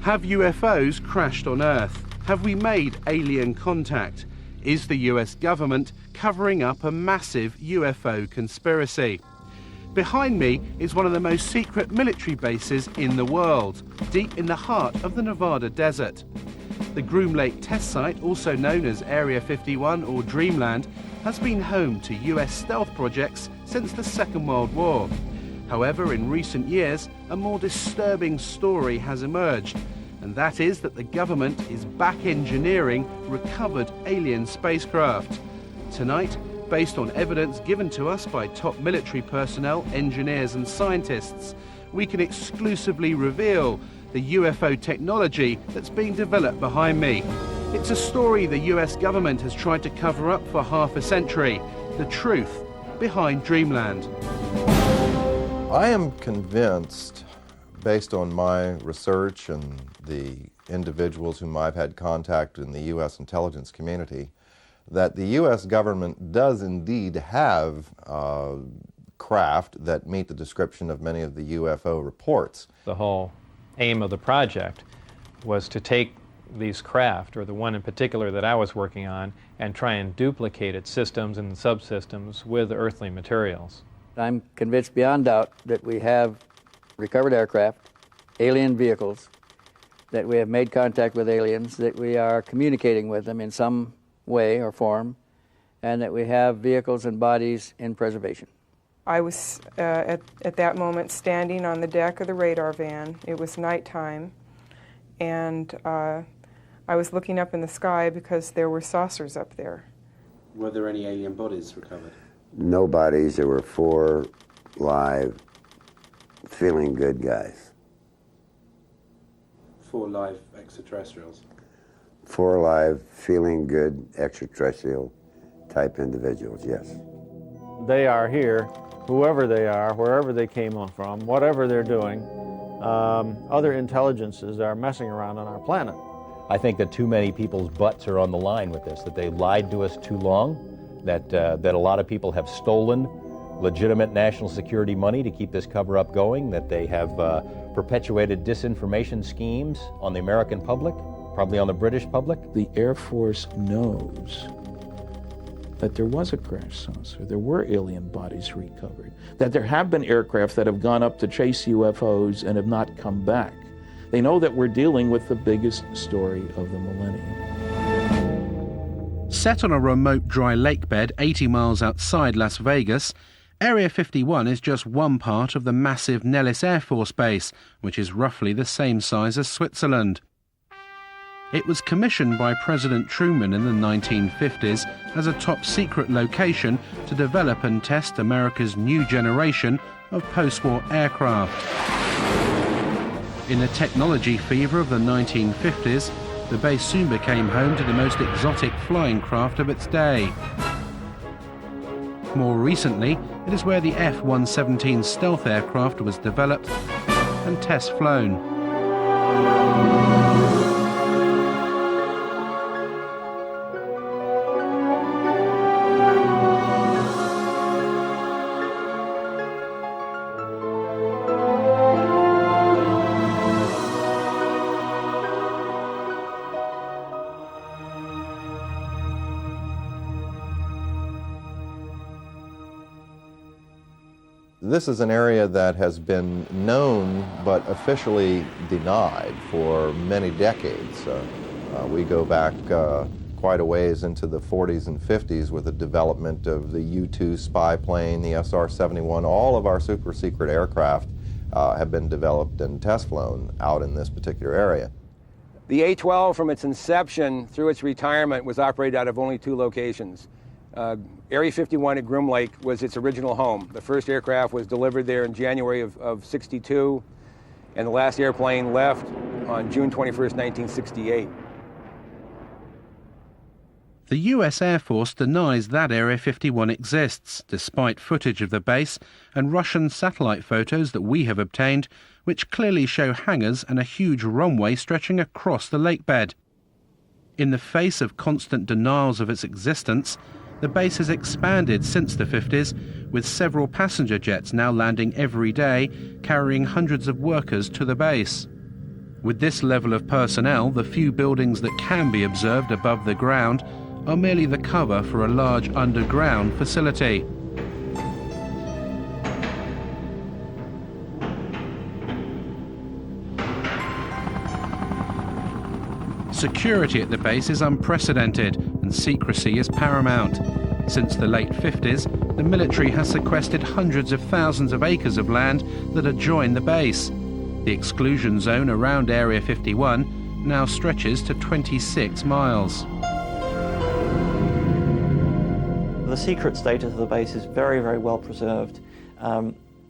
Have UFOs crashed on Earth? Have we made alien contact? Is the US government covering up a massive UFO conspiracy? Behind me is one of the most secret military bases in the world, deep in the heart of the Nevada desert. The Groom Lake test site, also known as Area 51 or Dreamland, has been home to US stealth projects since the Second World War. However, in recent years, a more disturbing story has emerged, and that is that the government is back engineering recovered alien spacecraft. Tonight, based on evidence given to us by top military personnel, engineers and scientists, we can exclusively reveal the UFO technology that's being developed behind me. It's a story the US government has tried to cover up for half a century. The truth behind Dreamland. I am convinced, based on my research and the individuals whom I've had contact in the US intelligence community, that the US government does indeed have craft that meet the description of many of the UFO reports. The whole aim of the project was to take these craft, or the one in particular that I was working on, and try and duplicate its systems and subsystems with earthly materials. I'm convinced beyond doubt that we have recovered aircraft, alien vehicles, that we have made contact with aliens, that we are communicating with them in some way or form, and that we have vehicles and bodies in preservation. I was at that moment standing on the deck of the radar van. It was nighttime, and I was looking up in the sky because there were saucers up there. Were there any alien bodies recovered? No bodies. There were 4 live, feeling good guys. 4 live extraterrestrials? 4 live, feeling good extraterrestrial type individuals, yes. They are here, whoever they are, wherever they came from, whatever they're doing. Other intelligences are messing around on our planet. I think that too many people's butts are on the line with this, that they lied to us too long, that a lot of people have stolen legitimate national security money to keep this cover-up going, that they have perpetuated disinformation schemes on the American public, probably on the British public. The Air Force knows that there was a crash saucer, there were alien bodies recovered, that there have been aircraft that have gone up to chase UFOs and have not come back. They know that we're dealing with the biggest story of the millennium. Set on a remote dry lake bed 80 miles outside Las Vegas, Area 51 is just one part of the massive Nellis Air Force Base, which is roughly the same size as Switzerland. It was commissioned by President Truman in the 1950s as a top-secret location to develop and test America's new generation of post-war aircraft. In the technology fever of the 1950s, the base soon became home to the most exotic flying craft of its day. More recently, it is where the F-117 stealth aircraft was developed and test flown. This is an area that has been known but officially denied for many decades. We go back quite a ways into the 40s and 50s with the development of the U-2 spy plane, the SR-71. All of our super secret aircraft have been developed and test flown out in this particular area. The A-12 from its inception through its retirement was operated out of only 2 locations. Area 51 at Groom Lake was its original home. The first aircraft was delivered there in January of '62, and the last airplane left on June 21st, 1968. The US Air Force denies that Area 51 exists, despite footage of the base and Russian satellite photos that we have obtained, which clearly show hangars and a huge runway stretching across the lake bed. In the face of constant denials of its existence, the base has expanded since the 50s, with several passenger jets now landing every day, carrying hundreds of workers to the base. With this level of personnel, the few buildings that can be observed above the ground are merely the cover for a large underground facility. Security at the base is unprecedented and secrecy is paramount. Since the late 50s, the military has sequestered hundreds of thousands of acres of land that adjoin the base. The exclusion zone around Area 51 now stretches to 26 miles. The secret status of the base is very, very well preserved.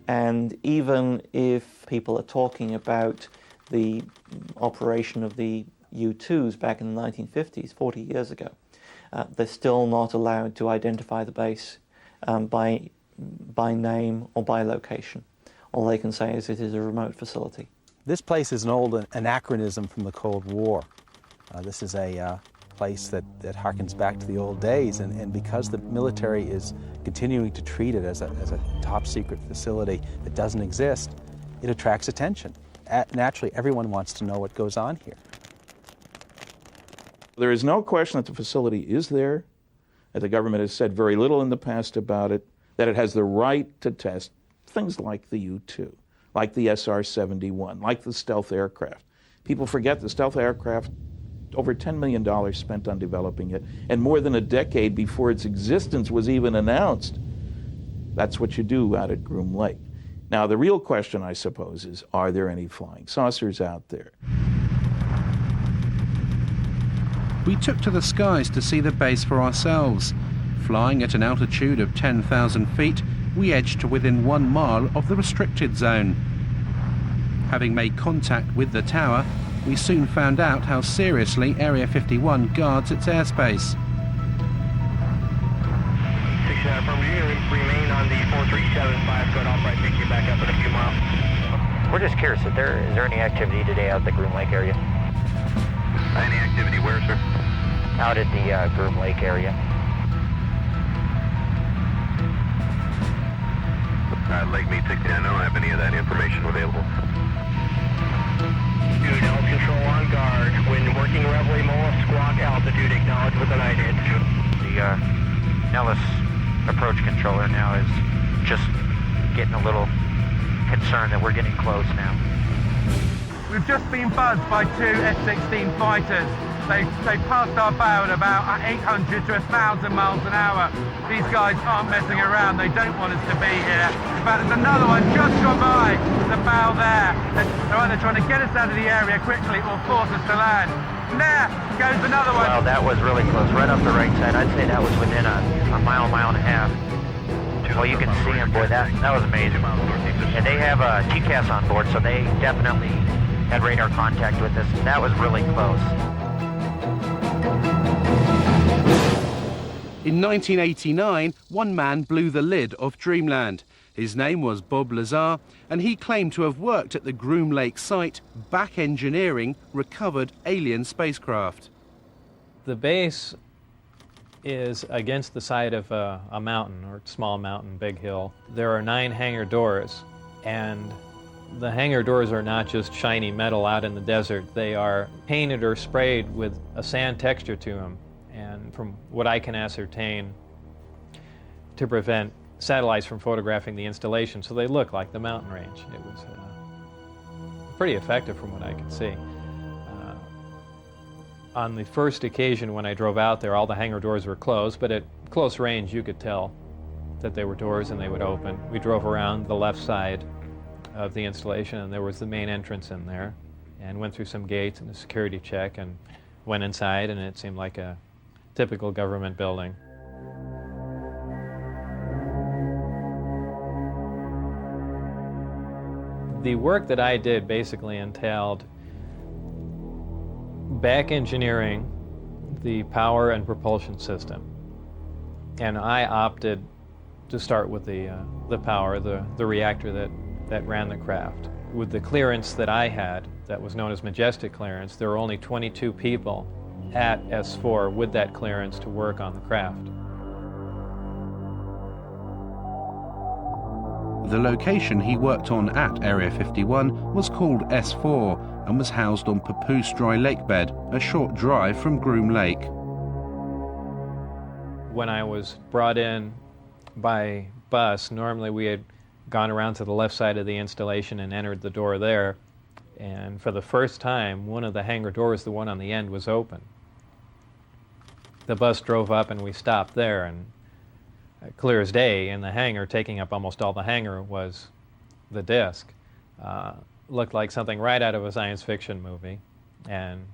And even if people are talking about the operation of the U-2s back in the 1950s, 40 years ago, they're still not allowed to identify the base by name or by location. All they can say is it is a remote facility. This place is an old anachronism from the Cold War. This is a place that harkens back to the old days, and because the military is continuing to treat it as a top secret facility that doesn't exist, it attracts attention. Naturally, everyone wants to know what goes on here. There is no question that the facility is there, that the government has said very little in the past about it, that it has the right to test things like the U-2, like the SR-71, like the stealth aircraft. People forget the stealth aircraft, over $10 million spent on developing it, and more than a decade before its existence was even announced. That's what you do out at Groom Lake. Now, the real question, I suppose, is, are there any flying saucers out there? We took to the skies to see the base for ourselves. Flying at an altitude of 10,000 feet, we edged to within 1 mile of the restricted zone. Having made contact with the tower, we soon found out how seriously Area 51 guards its airspace. 69 from you, remain on the 4375, going off right, pick you back up in a few miles. We're just curious, is there any activity today out at the Groom Lake area? Any activity where, sir? Out at the Groom Lake area. Lake Mead 69, I don't have any of that information available. Dude, L control on guard. When working Reveille Mola, squawk altitude, acknowledge with an ident. The Nellis approach controller now is just getting a little concerned that we're getting close now. We've just been buzzed by 2 F-16 fighters. They passed our bow at about 800 to 1,000 miles an hour. These guys aren't messing around. They don't want us to be here. In fact, there's another one just gone by the bow there. They're either trying to get us out of the area quickly or force us to land. And there goes another one. Well, that was really close, right off the right side. I'd say that was within a mile and a half. Oh, you can see him, boy. That was amazing. And they have TCAS on board, so they definitely had radar contact with us. That was really close. In 1989, one man blew the lid off Dreamland. His name was Bob Lazar, and he claimed to have worked at the Groom Lake site, back engineering recovered alien spacecraft. The base is against the side of a mountain, or small mountain, big hill. There are 9 hangar doors, and the hangar doors are not just shiny metal out in the desert. They are painted or sprayed with a sand texture to them. And from what I can ascertain, to prevent satellites from photographing the installation, so they look like the mountain range. It was pretty effective from what I could see. On the first occasion when I drove out there, all the hangar doors were closed, but at close range you could tell that they were doors and they would open. We drove around the left side of the installation, and there was the main entrance in there, and went through some gates and a security check and went inside, and it seemed like a typical government building. The work that I did basically entailed back engineering the power and propulsion system. And I opted to start with the power, the reactor that ran the craft. With the clearance that I had, that was known as majestic clearance, there were only 22 people at S4 with that clearance to work on the craft. The location he worked on at Area 51 was called S4 and was housed on Papoose Dry Lake Bed, a short drive from Groom Lake. When I was brought in by bus, normally we had gone around to the left side of the installation and entered the door there. And for the first time, one of the hangar doors, the one on the end, was open. The bus drove up and we stopped there, and clear as day in the hangar, taking up almost all the hangar, was the disc. Looked like something right out of a science fiction movie. And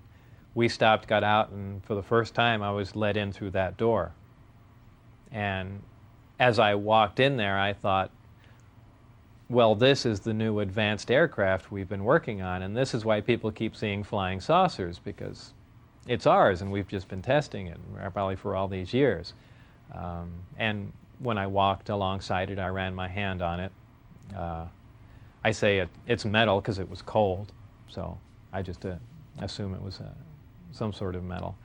we stopped, got out, and for the first time I was let in through that door. And as I walked in there, I thought, well, this is the new advanced aircraft we've been working on, and this is why people keep seeing flying saucers, because it's ours and we've just been testing it probably for all these years. And when I walked alongside it, I ran my hand on it. I say it's metal because it was cold, so I just assume it was some sort of metal.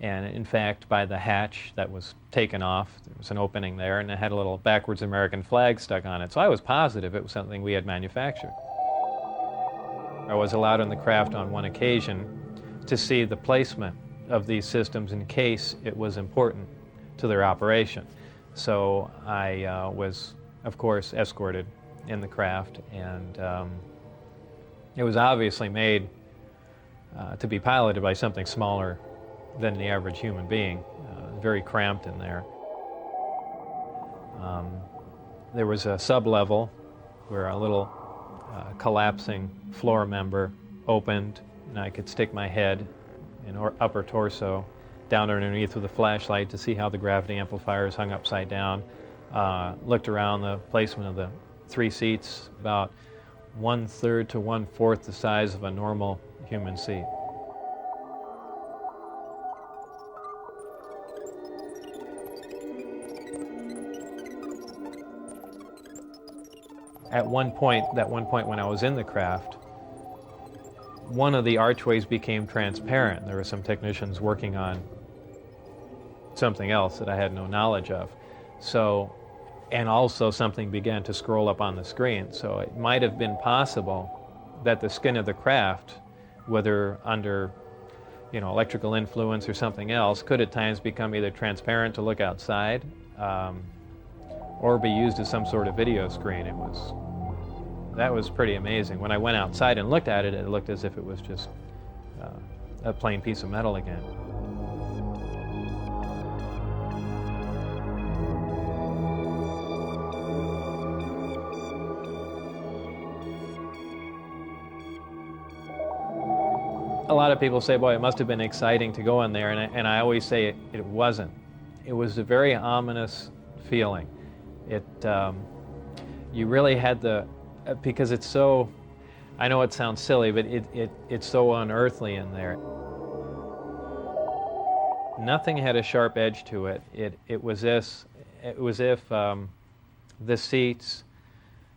And in fact, by the hatch that was taken off, there was an opening there, and it had a little backwards American flag stuck on it. So I was positive it was something we had manufactured. I was allowed in the craft on one occasion to see the placement of these systems in case it was important to their operation. So I was, of course, escorted in the craft, and it was obviously made to be piloted by something smaller than the average human being, very cramped in there. There was a sub-level where a little collapsing floor member opened, and I could stick my head and upper torso down underneath with a flashlight to see how the gravity amplifiers hung upside down. Looked around the placement of the 3 seats, about 1/3 to 1/4 the size of a normal human seat. At one point when I was in the craft, one of the archways became transparent. There were some technicians working on something else that I had no knowledge of. So, and also something began to scroll up on the screen. So it might have been possible that the skin of the craft, whether under electrical influence or something else, could at times become either transparent to look outside, or be used as some sort of video screen. That was pretty amazing. When I went outside and looked at it, it looked as if it was just a plain piece of metal again. A lot of people say, boy, it must have been exciting to go in there, and I always say it wasn't. It was a very ominous feeling. You really had because it's so, I know it sounds silly, but it's so unearthly in there. Nothing had a sharp edge to it. It was if the seats,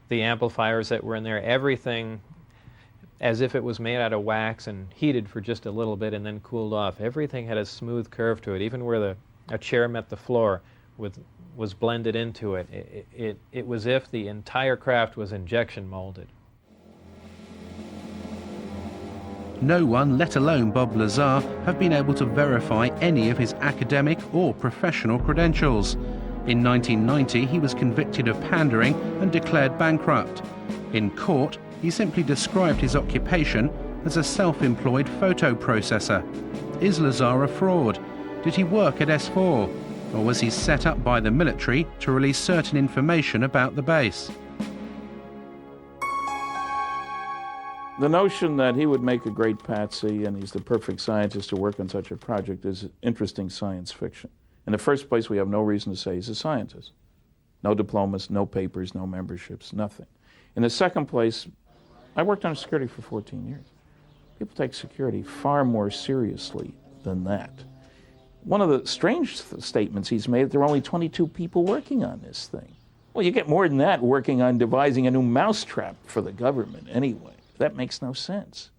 the amplifiers that were in there, everything, as if it was made out of wax and heated for just a little bit and then cooled off. Everything had a smooth curve to it, even where a chair met the floor was blended into it. It was if the entire craft was injection molded. No one, let alone Bob Lazar, have been able to verify any of his academic or professional credentials. In 1990, he was convicted of pandering and declared bankrupt. In court, he simply described his occupation as a self-employed photo processor. Is Lazar a fraud? Did he work at S4? Or was he set up by the military to release certain information about the base? The notion that he would make a great patsy and he's the perfect scientist to work on such a project is interesting science fiction. In the first place, we have no reason to say he's a scientist. No diplomas, no papers, no memberships, nothing. In the second place, I worked on security for 14 years. People take security far more seriously than that. One of the strange statements he's made, there are only 22 people working on this thing. Well, you get more than that working on devising a new mousetrap for the government anyway. That makes no sense.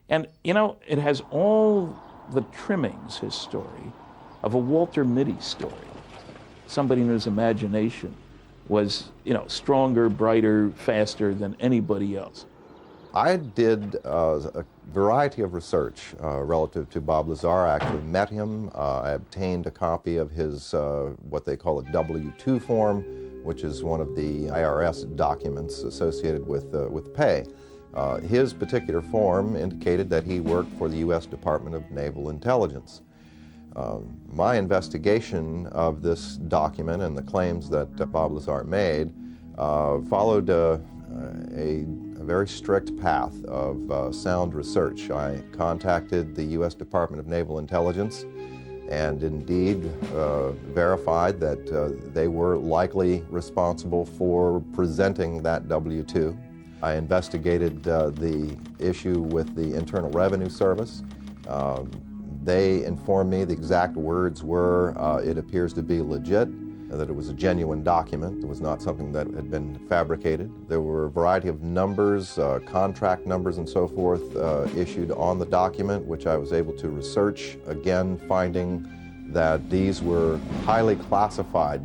And, it has all the trimmings, his story, of a Walter Mitty story. Somebody in his imagination was, stronger, brighter, faster than anybody else. I did a variety of research relative to Bob Lazar. I actually met him. I obtained a copy of his, what they call a W-2 form, which is one of the IRS documents associated with pay. His particular form indicated that he worked for the U.S. Department of Naval Intelligence. My investigation of this document and the claims that Bob Lazar made followed a very strict path of sound research. I contacted the U.S. Department of Naval Intelligence and indeed verified that they were likely responsible for presenting that W-2. I investigated the issue with the Internal Revenue Service. They informed me the exact words were, it appears to be legit, that it was a genuine document. It was not something that had been fabricated. There were a variety of numbers, contract numbers and so forth, issued on the document, which I was able to research, again finding that these were highly classified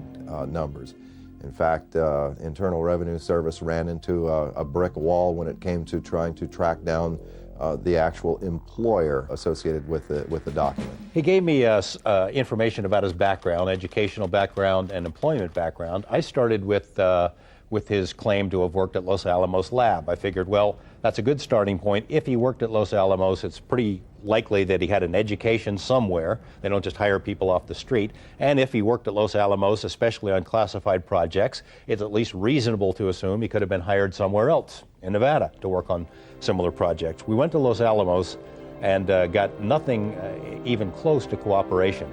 numbers. In fact, Internal Revenue Service ran into a brick wall when it came to trying to track down the actual employer associated with the document. He gave me information about his background, educational background and employment background. I started with his claim to have worked at Los Alamos Lab. I figured, well, that's a good starting point. If he worked at Los Alamos, it's pretty likely that he had an education somewhere. They don't just hire people off the street. And if he worked at Los Alamos, especially on classified projects, it's at least reasonable to assume he could have been hired somewhere else in Nevada to work on similar projects. We went to Los Alamos and got nothing even close to cooperation.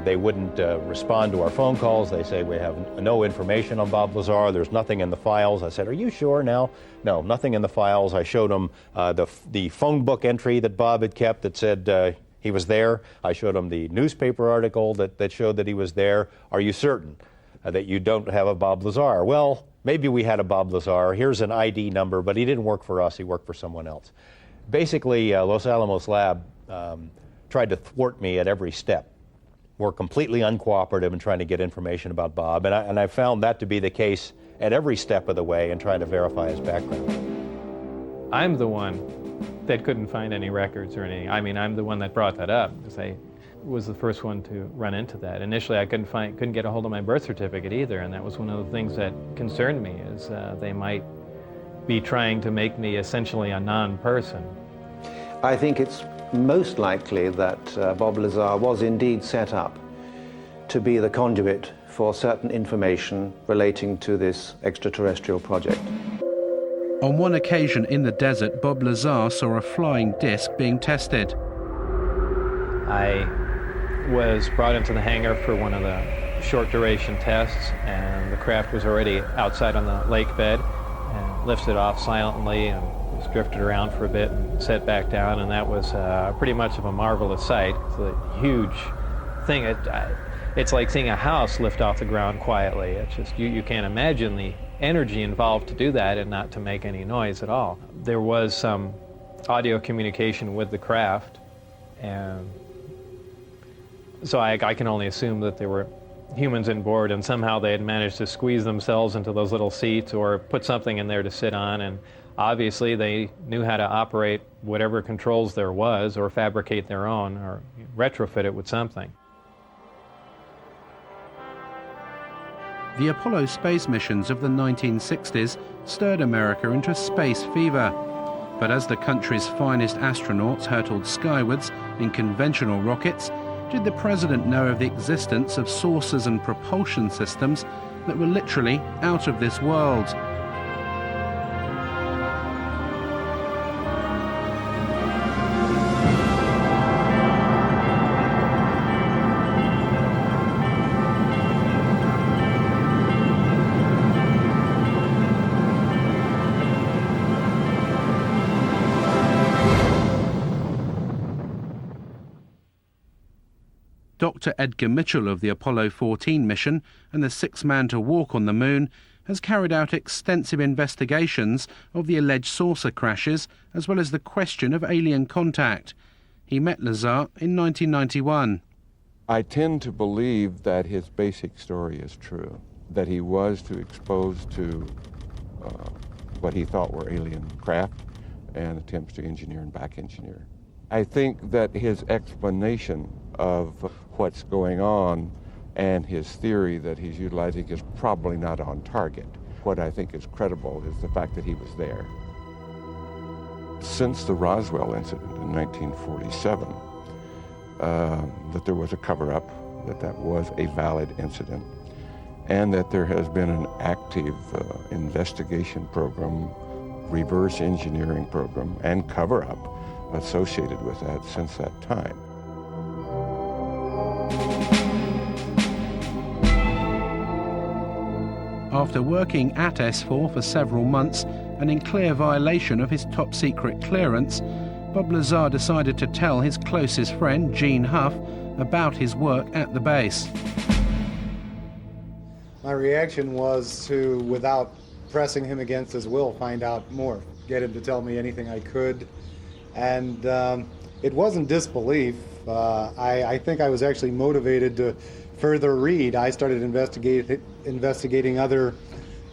They wouldn't respond to our phone calls. They say, we have no information on Bob Lazar. There's nothing in the files. I said, are you sure now? No, nothing in the files. I showed them the phone book entry that Bob had kept that said he was there. I showed him the newspaper article that showed that he was there. Are you certain that you don't have a Bob Lazar? Well, maybe we had a Bob Lazar. Here's an ID number, but he didn't work for us. He worked for someone else. Basically, Los Alamos Lab tried to thwart me at every step. Were completely uncooperative in trying to get information about Bob, and I found that to be the case at every step of the way in trying to verify his background. I'm the one that couldn't find any records or anything. I mean, I'm the one that brought that up, because I was the first one to run into that. Initially, I couldn't get a hold of my birth certificate either, and that was one of the things that concerned me, is they might be trying to make me essentially a non-person. I think it's most likely that Bob Lazar was indeed set up to be the conduit for certain information relating to this extraterrestrial project. On one occasion in the desert, Bob Lazar saw a flying disc being tested. I was brought into the hangar for one of the short duration tests, and the craft was already outside on the lake bed and lifted off silently and was drifted around for a bit and set back down, and that was pretty much of a marvelous sight. It's a huge thing. It's like seeing a house lift off the ground quietly. It's just, you can't imagine the energy involved to do that and not to make any noise at all. There was some audio communication with the craft, and so I can only assume that there were humans on board, and somehow they had managed to squeeze themselves into those little seats or put something in there to sit on, and obviously they knew how to operate whatever controls there was, or fabricate their own, or retrofit it with something. The Apollo space missions of the 1960s stirred America into space fever. But as the country's finest astronauts hurtled skywards in conventional rockets, did the president know of the existence of sources and propulsion systems that were literally out of this world? Dr. Edgar Mitchell of the Apollo 14 mission and the sixth man to walk on the moon has carried out extensive investigations of the alleged saucer crashes, as well as the question of alien contact. He met Lazar in 1991. I tend to believe that his basic story is true. that he was exposed to what he thought were alien craft and attempts to engineer and back engineer. I think that his explanation of what's going on and his theory that he's utilizing is probably not on target. What I think is credible is the fact that he was there. Since the Roswell incident in 1947, that there was a cover-up, that was a valid incident, and that there has been an active investigation program, reverse engineering program, and cover-up associated with that since that time. After working at S4 for several months and in clear violation of his top-secret clearance, Bob Lazar decided to tell his closest friend, Gene Huff, about his work at the base. My reaction was to, without pressing him against his will, find out more, get him to tell me anything I could. And it wasn't disbelief. I think I was actually motivated to further read. I started investigating other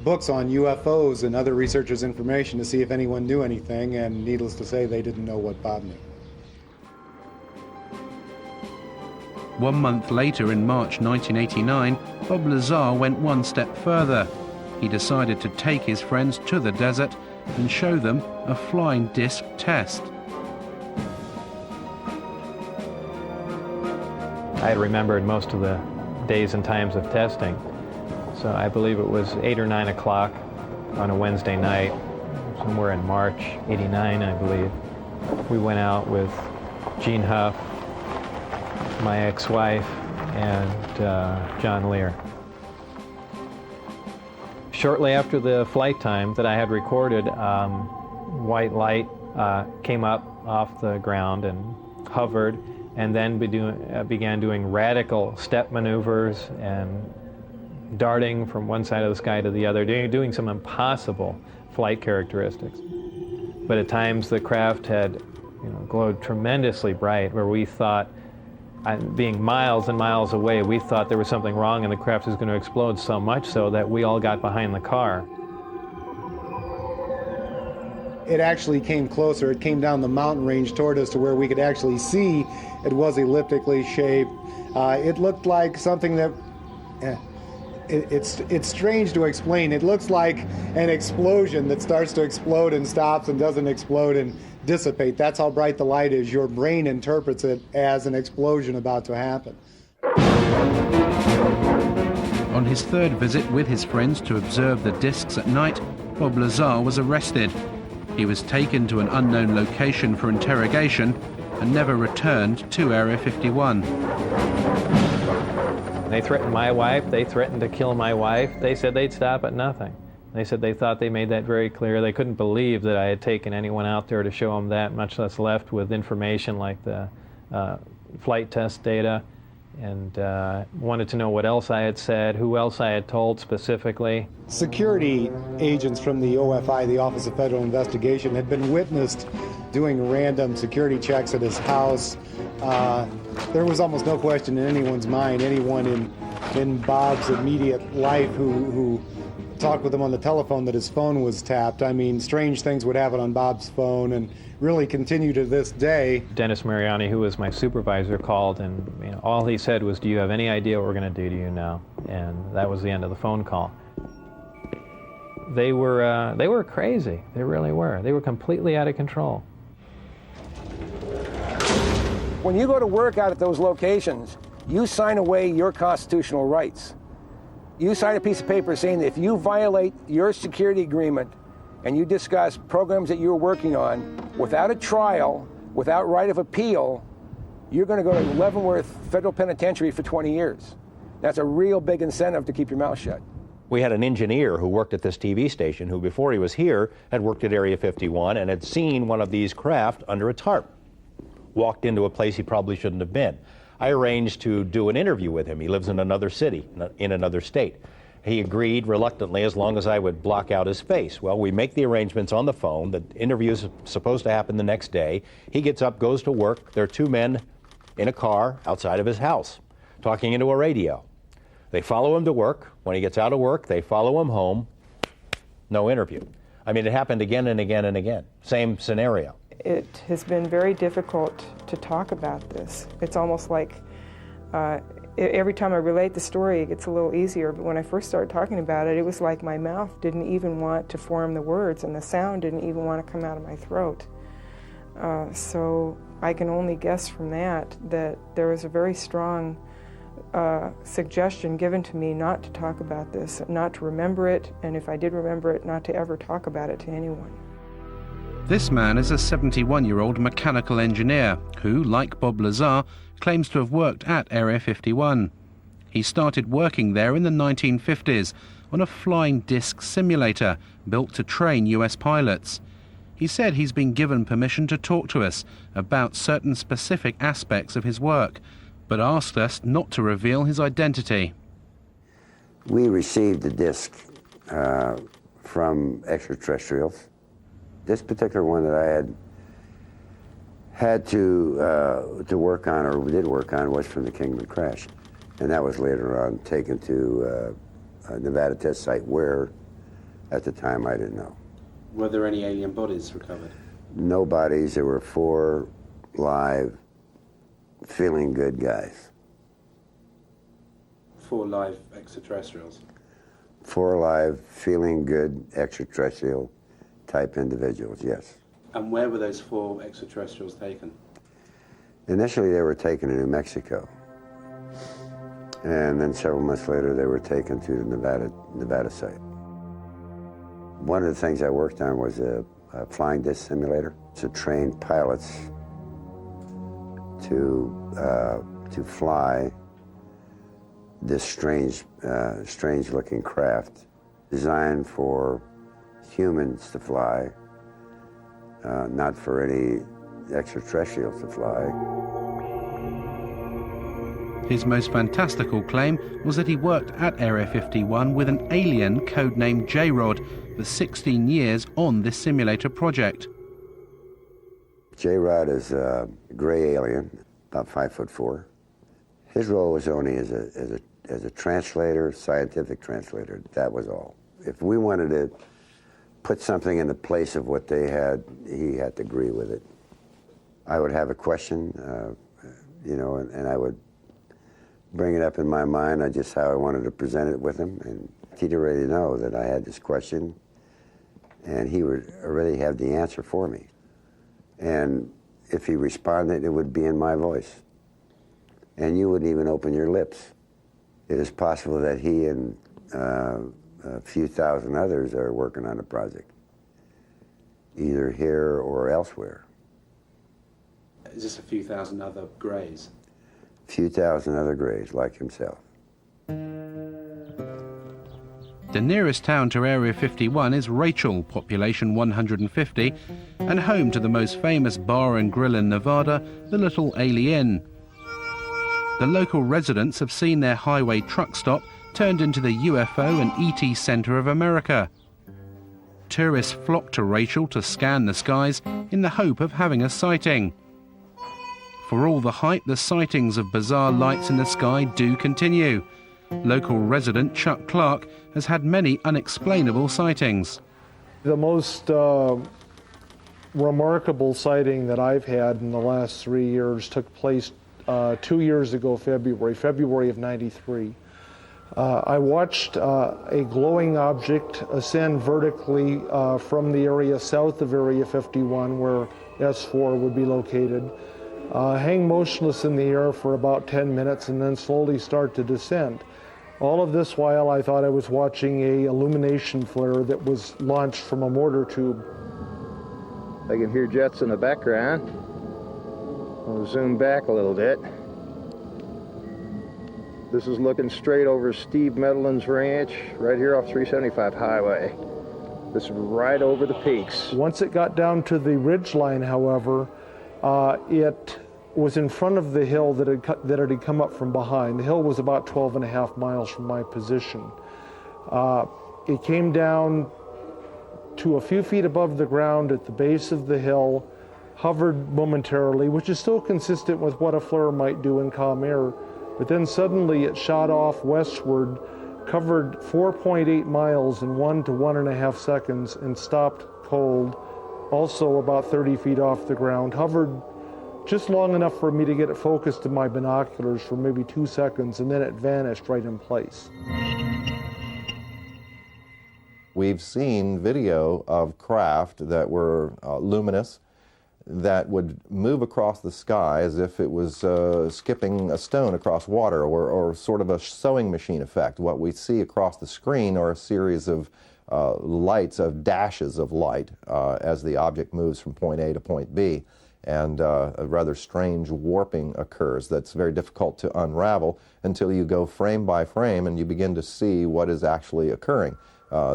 books on UFOs and other researchers' information to see if anyone knew anything, and needless to say, they didn't know what Bob knew. 1 month later, in March 1989, Bob Lazar went one step further. He decided to take his friends to the desert and show them a flying disc test. I had remembered most of the days and times of testing. So I believe it was 8 or 9 o'clock on a Wednesday night, somewhere in March '89, I believe. We went out with Gene Huff, my ex-wife, and John Lear. Shortly after the flight time that I had recorded, white light came up off the ground and hovered, and then began doing radical step maneuvers and darting from one side of the sky to the other, doing some impossible flight characteristics. But at times the craft had glowed tremendously bright, where we thought, being miles and miles away, we thought there was something wrong and the craft was going to explode, so much so that we all got behind the car. It actually came closer. It came down the mountain range toward us to where we could actually see it was elliptically shaped. It looked like something that, it's strange to explain. It looks like an explosion that starts to explode and stops and doesn't explode and dissipate. That's how bright the light is. Your brain interprets it as an explosion about to happen. On his third visit with his friends to observe the discs at night, Bob Lazar was arrested. He was taken to an unknown location for interrogation and never returned to Area 51. They threatened my wife, they threatened to kill my wife. They said they'd stop at nothing. They said they thought they made that very clear. They couldn't believe that I had taken anyone out there to show them that, much less left with information like the flight test data, and wanted to know what else I had said, who else I had told specifically. Security agents from the OFI, the Office of Federal Investigation, had been witnessed doing random security checks at his house. There was almost no question in anyone's mind, anyone in Bob's immediate life who talked with him on the telephone, that his phone was tapped. I mean, strange things would happen on Bob's phone and really continue to this day. Dennis Mariani, who was my supervisor, called, and all he said was, "Do you have any idea what we're going to do to you now?" And that was the end of the phone call. They were crazy. They really were. They were completely out of control. When you go to work out at those locations, you sign away your constitutional rights. You sign a piece of paper saying that if you violate your security agreement and you discuss programs that you're working on without a trial, without right of appeal, you're going to go to Leavenworth Federal Penitentiary for 20 years. That's a real big incentive to keep your mouth shut. We had an engineer who worked at this TV station who, before he was here, had worked at Area 51 and had seen one of these craft under a tarp. Walked into a place he probably shouldn't have been. I arranged to do an interview with him. He lives in another city, in another state. He agreed reluctantly as long as I would block out his face. Well, we make the arrangements on the phone. The interview is supposed to happen the next day. He gets up, goes to work. There are two men in a car outside of his house talking into a radio. They follow him to work. When he gets out of work, they follow him home. No interview. I mean, it happened again and again and again. Same scenario. It has been very difficult to talk about this. It's almost like every time I relate the story, it gets a little easier. But when I first started talking about it, it was like my mouth didn't even want to form the words, and the sound didn't even want to come out of my throat. So I can only guess from that there was a very strong suggestion given to me not to talk about this, not to remember it, and if I did remember it, not to ever talk about it to anyone. This man is a 71-year-old mechanical engineer who, like Bob Lazar, claims to have worked at Area 51. He started working there in the 1950s on a flying disc simulator built to train US pilots. He said he's been given permission to talk to us about certain specific aspects of his work, but asked us not to reveal his identity. We received a disc from extraterrestrials. This particular one that I had to work on, or did work on, was from the Kingman crash. And that was later on taken to a Nevada test site where, at the time, I didn't know. Were there any alien bodies recovered? No bodies. There were 4 live, feeling good guys. 4 live extraterrestrials? 4 live, feeling good extraterrestrial type individuals, yes. And where were those 4 extraterrestrials taken? Initially, they were taken to New Mexico. And then several months later, they were taken to the Nevada site. One of the things I worked on was a flying disc simulator to train pilots to fly this strange-looking craft designed for humans to fly, not for any extraterrestrials to fly. His most fantastical claim was that he worked at Area 51 with an alien codenamed J-Rod for 16 years on this simulator project. J-Rod is a gray alien, about 5'4". His role was only as a translator, scientific translator. That was all. If we wanted to put something in the place of what they had, he had to agree with it. I would have a question, and I would bring it up in my mind, just how I wanted to present it with him, and he'd already know that I had this question, and he would already have the answer for me. And if he responded, it would be in my voice. And you wouldn't even open your lips. It is possible that he and a few thousand others are working on a project, either here or elsewhere. Is this a few thousand other greys? A few thousand other greys like himself. The nearest town to Area 51 is Rachel, population 150, and home to the most famous bar and grill in Nevada, the Little Alien. The local residents have seen their highway truck stop turned into the UFO and ET Center of America. Tourists flock to Rachel to scan the skies in the hope of having a sighting. For all the hype, the sightings of bizarre lights in the sky do continue. Local resident Chuck Clark has had many unexplainable sightings. The most remarkable sighting that I've had in the last 3 years took place 2 years ago, February of '93. I watched a glowing object ascend vertically from the area south of Area 51, where S4 would be located, hang motionless in the air for about 10 minutes and then slowly start to descend. All of this while I thought I was watching a illumination flare that was launched from a mortar tube. I can hear jets in the background. I'll zoom back a little bit. This is looking straight over Steve Medelin's ranch, right here off 375 highway. This is right over the peaks. Once it got down to the ridge line, however, it was in front of the hill that it had come up from behind. The hill was about 12.5 miles from my position. It came down to a few feet above the ground at the base of the hill, hovered momentarily, which is still consistent with what a flare might do in calm air, but then suddenly it shot off westward, covered 4.8 miles in 1 to 1.5 seconds, and stopped cold, also about 30 feet off the ground, hovered just long enough for me to get it focused in my binoculars for maybe 2 seconds, and then it vanished right in place. We've seen video of craft that were luminous, that would move across the sky as if it was skipping a stone across water, or sort of a sewing machine effect. What we see across the screen are a series of lights, of dashes of light, as the object moves from point A to point B. And a rather strange warping occurs that's very difficult to unravel until you go frame by frame and you begin to see what is actually occurring.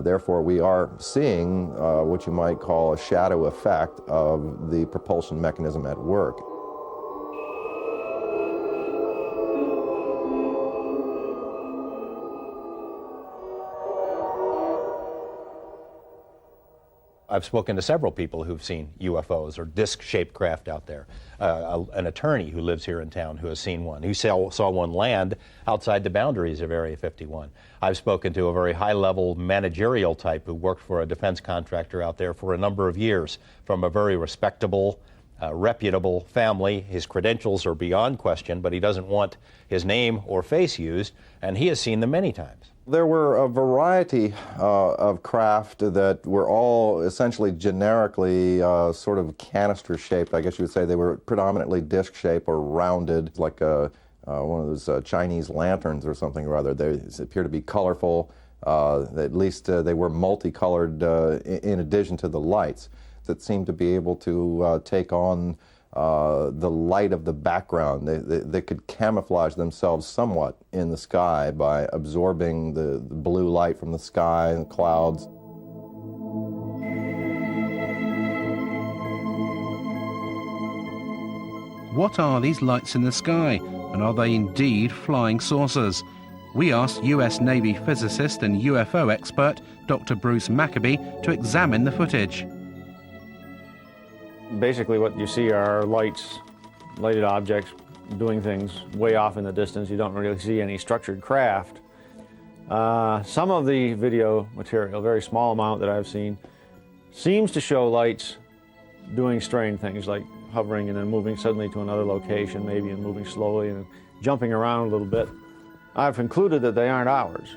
Therefore, we are seeing what you might call a shadow effect of the propulsion mechanism at work. I've spoken to several people who've seen UFOs or disc-shaped craft out there. An attorney who lives here in town who has seen one. He saw one land outside the boundaries of Area 51. I've spoken to a very high-level managerial type who worked for a defense contractor out there for a number of years, from a very respectable, reputable family. His credentials are beyond question, but he doesn't want his name or face used, and he has seen them many times. There were a variety of craft that were all essentially generically sort of canister-shaped, I guess you would say. They were predominantly disc-shaped or rounded, like one of those Chinese lanterns or something or other. They appear to be colorful. At least they were multicolored in addition to the lights that seemed to be able to take on the light of the background. They could camouflage themselves somewhat in the sky by absorbing the blue light from the sky and the clouds. What are these lights in the sky, and are they indeed flying saucers? We asked US Navy physicist and UFO expert Dr. Bruce Maccabee to examine the footage. Basically what you see are lighted objects doing things way off in the distance. You don't really see any structured craft. Some of the video material, a very small amount that I've seen, seems to show lights doing strange things like hovering and then moving suddenly to another location maybe, and moving slowly and jumping around a little bit. I've concluded that they aren't ours.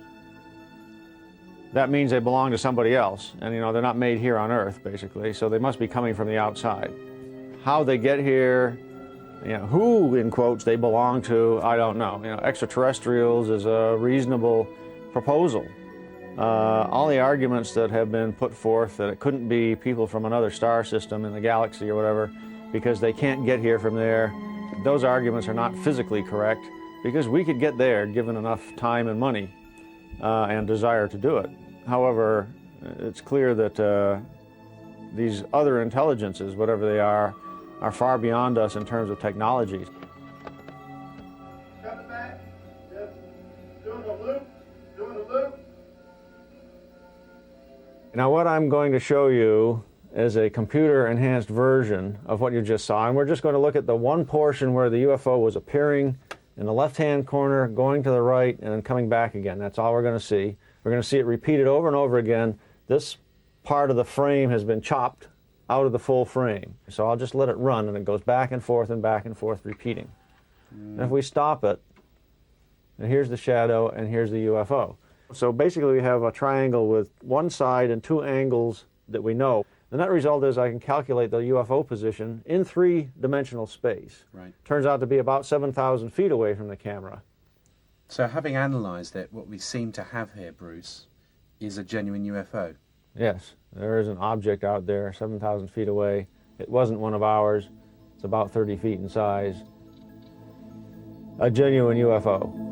That means they belong to somebody else, and they're not made here on Earth, basically, so they must be coming from the outside. How they get here, who, in quotes, they belong to, I don't know. Extraterrestrials is a reasonable proposal. All the arguments that have been put forth that it couldn't be people from another star system in the galaxy or whatever because they can't get here from there, those arguments are not physically correct, because we could get there given enough time and money and desire to do it. However, it's clear that these other intelligences, whatever they are far beyond us in terms of technologies. Coming back, just doing a loop. Now what I'm going to show you is a computer-enhanced version of what you just saw, and we're just going to look at the one portion where the UFO was appearing in the left-hand corner, going to the right, and then coming back again. That's all we're going to see. We're going to see it repeated over and over again. This part of the frame has been chopped out of the full frame. So I'll just let it run, and it goes back and forth, repeating. And if we stop it, and here's the shadow, and here's the UFO. So basically we have a triangle with one side and two angles that we know. The net result is I can calculate the UFO position in three-dimensional space. Right. Turns out to be about 7,000 feet away from the camera. So having analysed it, what we seem to have here, Bruce, is a genuine UFO. Yes, there is an object out there 7,000 feet away. It wasn't one of ours. It's about 30 feet in size. A genuine UFO.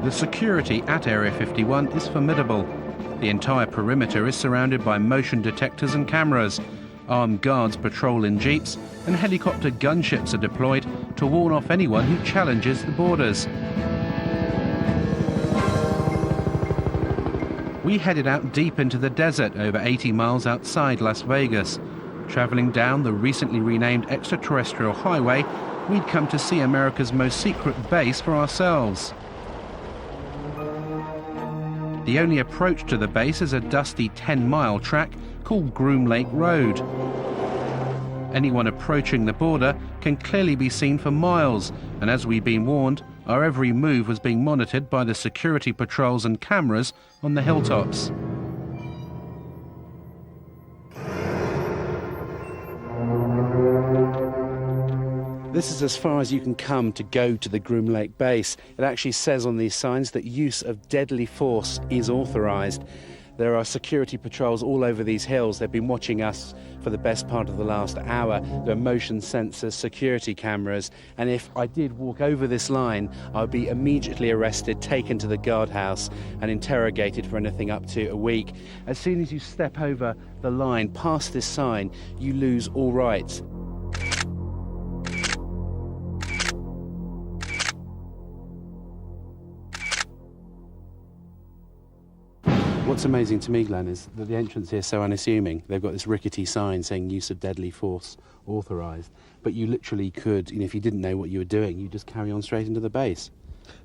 The security at Area 51 is formidable. The entire perimeter is surrounded by motion detectors and cameras. Armed guards patrol in jeeps and helicopter gunships are deployed to warn off anyone who challenges the borders. We headed out deep into the desert over 80 miles outside Las Vegas. Travelling down the recently renamed extraterrestrial highway, we'd come to see America's most secret base for ourselves. The only approach to the base is a dusty 10-mile track called Groom Lake Road. Anyone approaching the border can clearly be seen for miles, and as we've been warned, our every move was being monitored by the security patrols and cameras on the hilltops. This is as far as you can come to go to the Groom Lake base. It actually says on these signs that use of deadly force is authorized. There are security patrols all over these hills. They've been watching us for the best part of the last hour. There are motion sensors, security cameras, and if I did walk over this line, I would be immediately arrested, taken to the guardhouse and interrogated for anything up to a week. As soon as you step over the line, past this sign, you lose all rights. What's amazing to me, Glenn, is that the entrance here is so unassuming. They've got this rickety sign saying use of deadly force authorised, but you literally could, if you didn't know what you were doing, you just carry on straight into the base.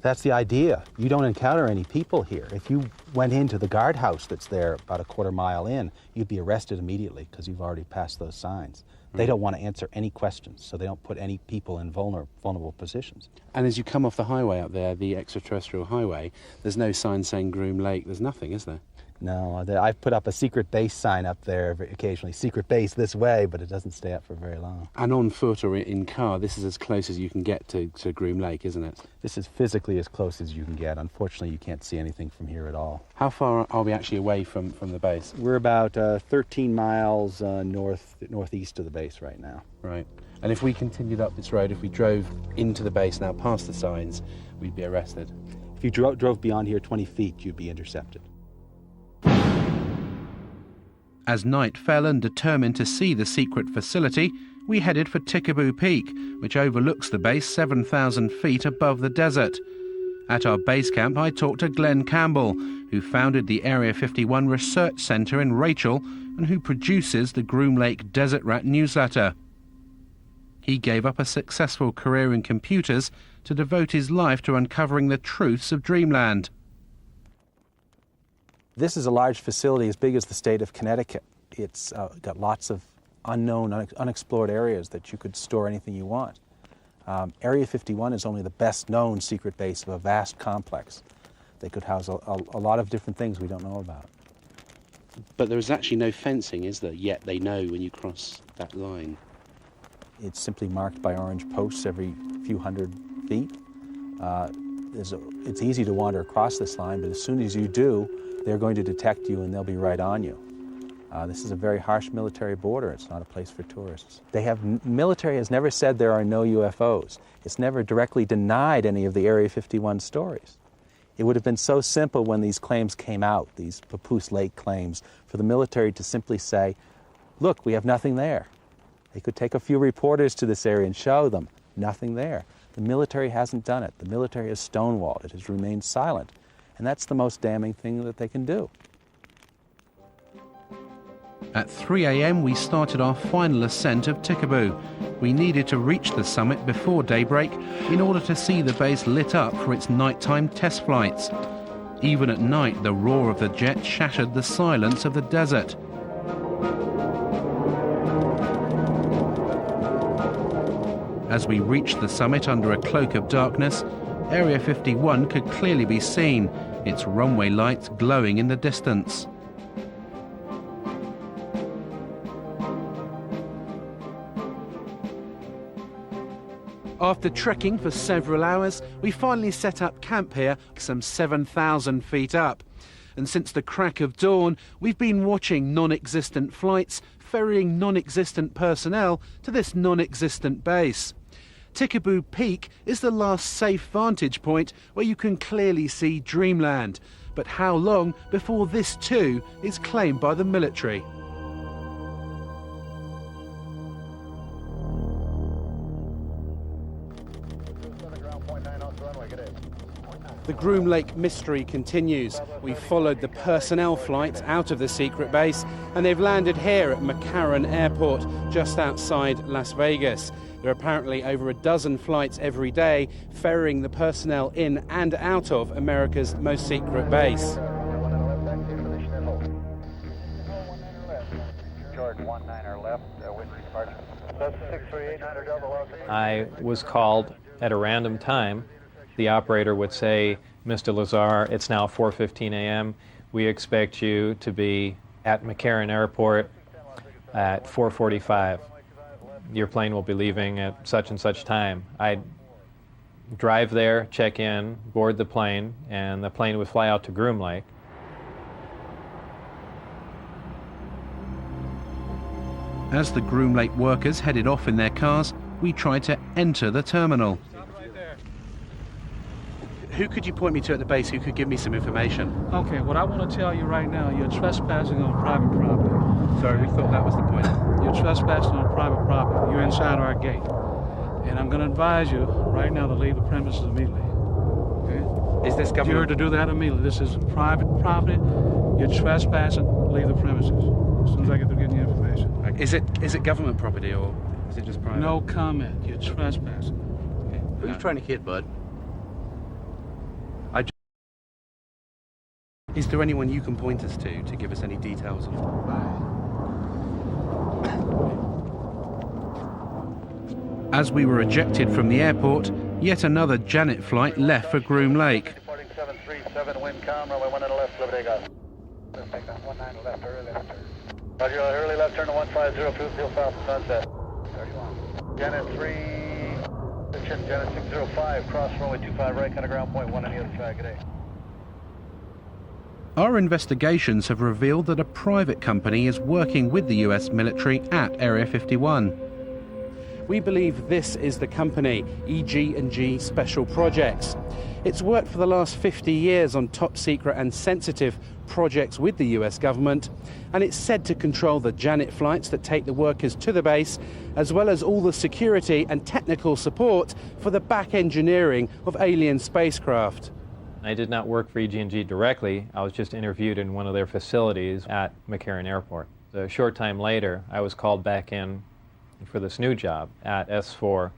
That's the idea. You don't encounter any people here. If you went into the guardhouse that's there about a quarter mile in, you'd be arrested immediately because you've already passed those signs. They don't want to answer any questions, so they don't put any people in vulnerable positions. And as you come off the highway up there, the extraterrestrial highway, there's no sign saying Groom Lake. There's nothing, is there? No, I've put up a secret base sign up there occasionally. Secret base this way, but it doesn't stay up for very long. And on foot or in car, this is as close as you can get to Groom Lake, isn't it? This is physically as close as you can get. Unfortunately, you can't see anything from here at all. How far are we actually away from the base? We're about 13 miles northeast of the base right now. Right. And if we continued up this road, if we drove into the base now past the signs, we'd be arrested? If you drove beyond here 20 feet, you'd be intercepted. As night fell and determined to see the secret facility, we headed for Tikaboo Peak, which overlooks the base 7,000 feet above the desert. At our base camp, I talked to Glenn Campbell, who founded the Area 51 Research Centre in Rachel and who produces the Groom Lake Desert Rat newsletter. He gave up a successful career in computers to devote his life to uncovering the truths of dreamland. This is a large facility as big as the state of Connecticut. It's got lots of unknown, unexplored areas that you could store anything you want. Area 51 is only the best known secret base of a vast complex. They could house a lot of different things we don't know about. But there is actually no fencing, is there? Yet they know when you cross that line. It's simply marked by orange posts every few hundred feet. It's easy to wander across this line, but as soon as you do, they're going to detect you and they'll be right on you. This is a very harsh military border. It's not a place for tourists. Military has never said there are no UFOs. It's never directly denied any of the Area 51 stories. It would have been so simple when these claims came out, these Papoose Lake claims, for the military to simply say, look, we have nothing there. They could take a few reporters to this area and show them, nothing there. The military hasn't done it. The military has stonewalled. It has remained silent. And that's the most damning thing that they can do. At 3 a.m. we started our final ascent of Tikaboo. We needed to reach the summit before daybreak in order to see the base lit up for its nighttime test flights. Even at night, the roar of the jet shattered the silence of the desert. As we reached the summit under a cloak of darkness, Area 51 could clearly be seen, its runway lights glowing in the distance. After trekking for several hours, we finally set up camp here, some 7,000 feet up. And since the crack of dawn, we've been watching non-existent flights, ferrying non-existent personnel to this non-existent base. Tikaboo Peak is the last safe vantage point where you can clearly see dreamland. But how long before this too is claimed by the military? The Groom Lake mystery continues. We followed the personnel flight out of the secret base, and they've landed here at McCarran Airport, just outside Las Vegas. There are apparently over a dozen flights every day, ferrying the personnel in and out of America's most secret base. I was called at a random time. The operator would say, "Mr. Lazar, it's now 4:15 a.m. We expect you to be at McCarran Airport at 4:45. Your plane will be leaving at such and such time." I'd drive there, check in, board the plane, and the plane would fly out to Groom Lake. As the Groom Lake workers headed off in their cars, we tried to enter the terminal. Who could you point me to at the base who could give me some information? Okay, what I want to tell you right now, you're trespassing on private property. Sorry, we thought that was the point. You're trespassing on private property. You're inside our gate. And I'm going to advise you right now to leave the premises immediately. Okay? Is this government? You're to do that immediately. This is private property. You're trespassing. Leave the premises. As soon as I get to getting you information. Is it government property or is it just private? No comment. You're trespassing. Okay. Who are you trying to kid, bud? Is there anyone you can point us to give us any details of? As we were ejected from the airport, yet another Janet flight left for Groom Lake. Reporting 737, wind calm, runway 19 left, liberty go. Take that 19 left, early left turn. Roger, early left turn to 150, fuel field south of sunset. 31. Janet 3, Janet 605, cross runway 25 right, kind of ground point 1 on the other side, good day. Our investigations have revealed that a private company is working with the US military at Area 51. We believe this is the company, EG&G Special Projects. It's worked for the last 50 years on top secret and sensitive projects with the US government, and it's said to control the Janet flights that take the workers to the base, as well as all the security and technical support for the back engineering of alien spacecraft. I did not work for EG&G directly. I was just interviewed in one of their facilities at McCarran Airport. A short time later, I was called back in for this new job at S4,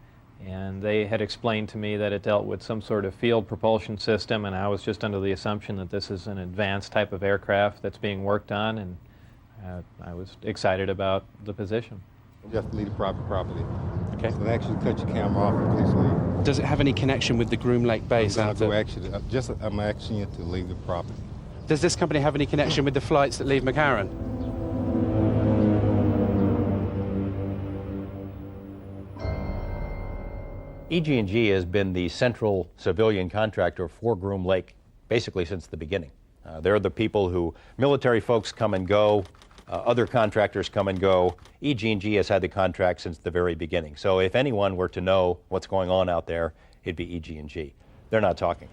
and they had explained to me that it dealt with some sort of field propulsion system, and I was just under the assumption that this is an advanced type of aircraft that's being worked on, and I was excited about the position. Just leave the private property. Okay. So actually cut your camera off and please leave. Does it have any connection with the Groom Lake base? I'm asking you to leave the property. Does this company have any connection with the flights that leave McCarran? EG&G has been the central civilian contractor for Groom Lake basically since the beginning. They're the people who military folks come and go, other contractors come and go. EG&G has had the contract since the very beginning. So if anyone were to know what's going on out there, it'd be EG&G. They're not talking.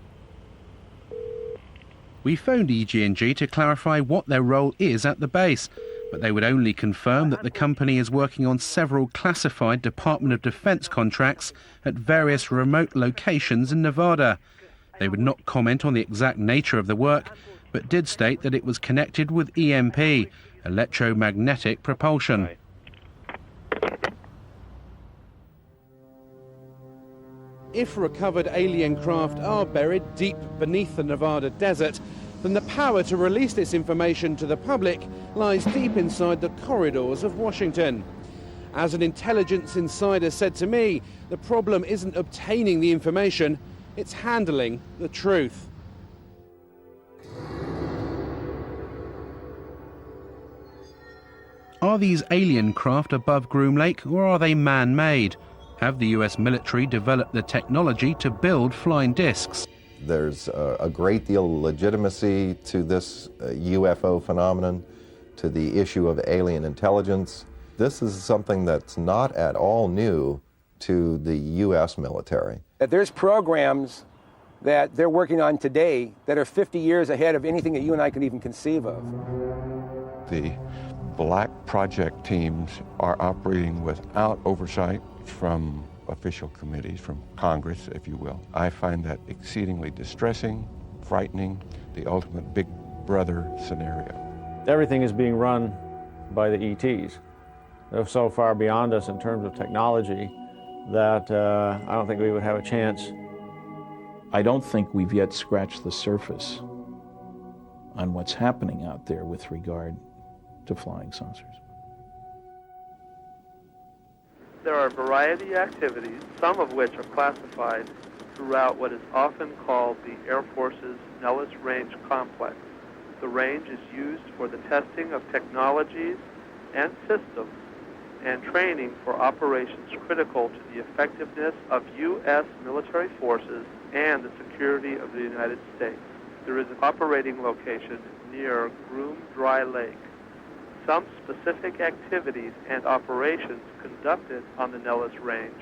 We phoned EG&G to clarify what their role is at the base, but they would only confirm that the company is working on several classified Department of Defense contracts at various remote locations in Nevada. They would not comment on the exact nature of the work, but did state that it was connected with EMP, electromagnetic propulsion. If recovered alien craft are buried deep beneath the Nevada desert, then the power to release this information to the public lies deep inside the corridors of Washington. As an intelligence insider said to me, the problem isn't obtaining the information, it's handling the truth. Are these alien craft above Groom Lake, or are they man-made? Have the US military developed the technology to build flying discs? There's a great deal of legitimacy to this UFO phenomenon, to the issue of alien intelligence. This is something that's not at all new to the US military. There's programs that they're working on today that are 50 years ahead of anything that you and I could even conceive of. The black project teams are operating without oversight from official committees, from Congress, if you will. I find that exceedingly distressing, frightening, the ultimate big brother scenario. Everything is being run by the ETs. They're so far beyond us in terms of technology that I don't think we would have a chance. I don't think we've yet scratched the surface on what's happening out there with regard to flying saucers. There are a variety of activities, some of which are classified throughout what is often called the Air Force's Nellis Range Complex. The range is used for the testing of technologies and systems and training for operations critical to the effectiveness of U.S. military forces and the security of the United States. There is an operating location near Groom Dry Lake. Some specific activities and operations conducted on the Nellis Range,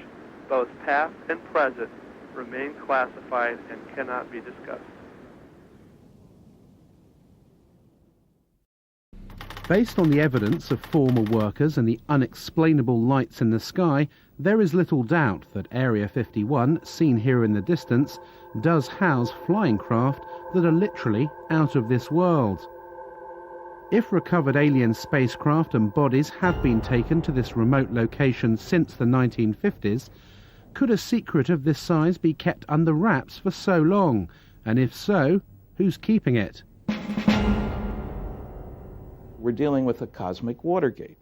both past and present, remain classified and cannot be discussed. Based on the evidence of former workers and the unexplainable lights in the sky, there is little doubt that Area 51, seen here in the distance, does house flying craft that are literally out of this world. If recovered alien spacecraft and bodies have been taken to this remote location since the 1950s, could a secret of this size be kept under wraps for so long? And if so, who's keeping it? We're dealing with a cosmic Watergate.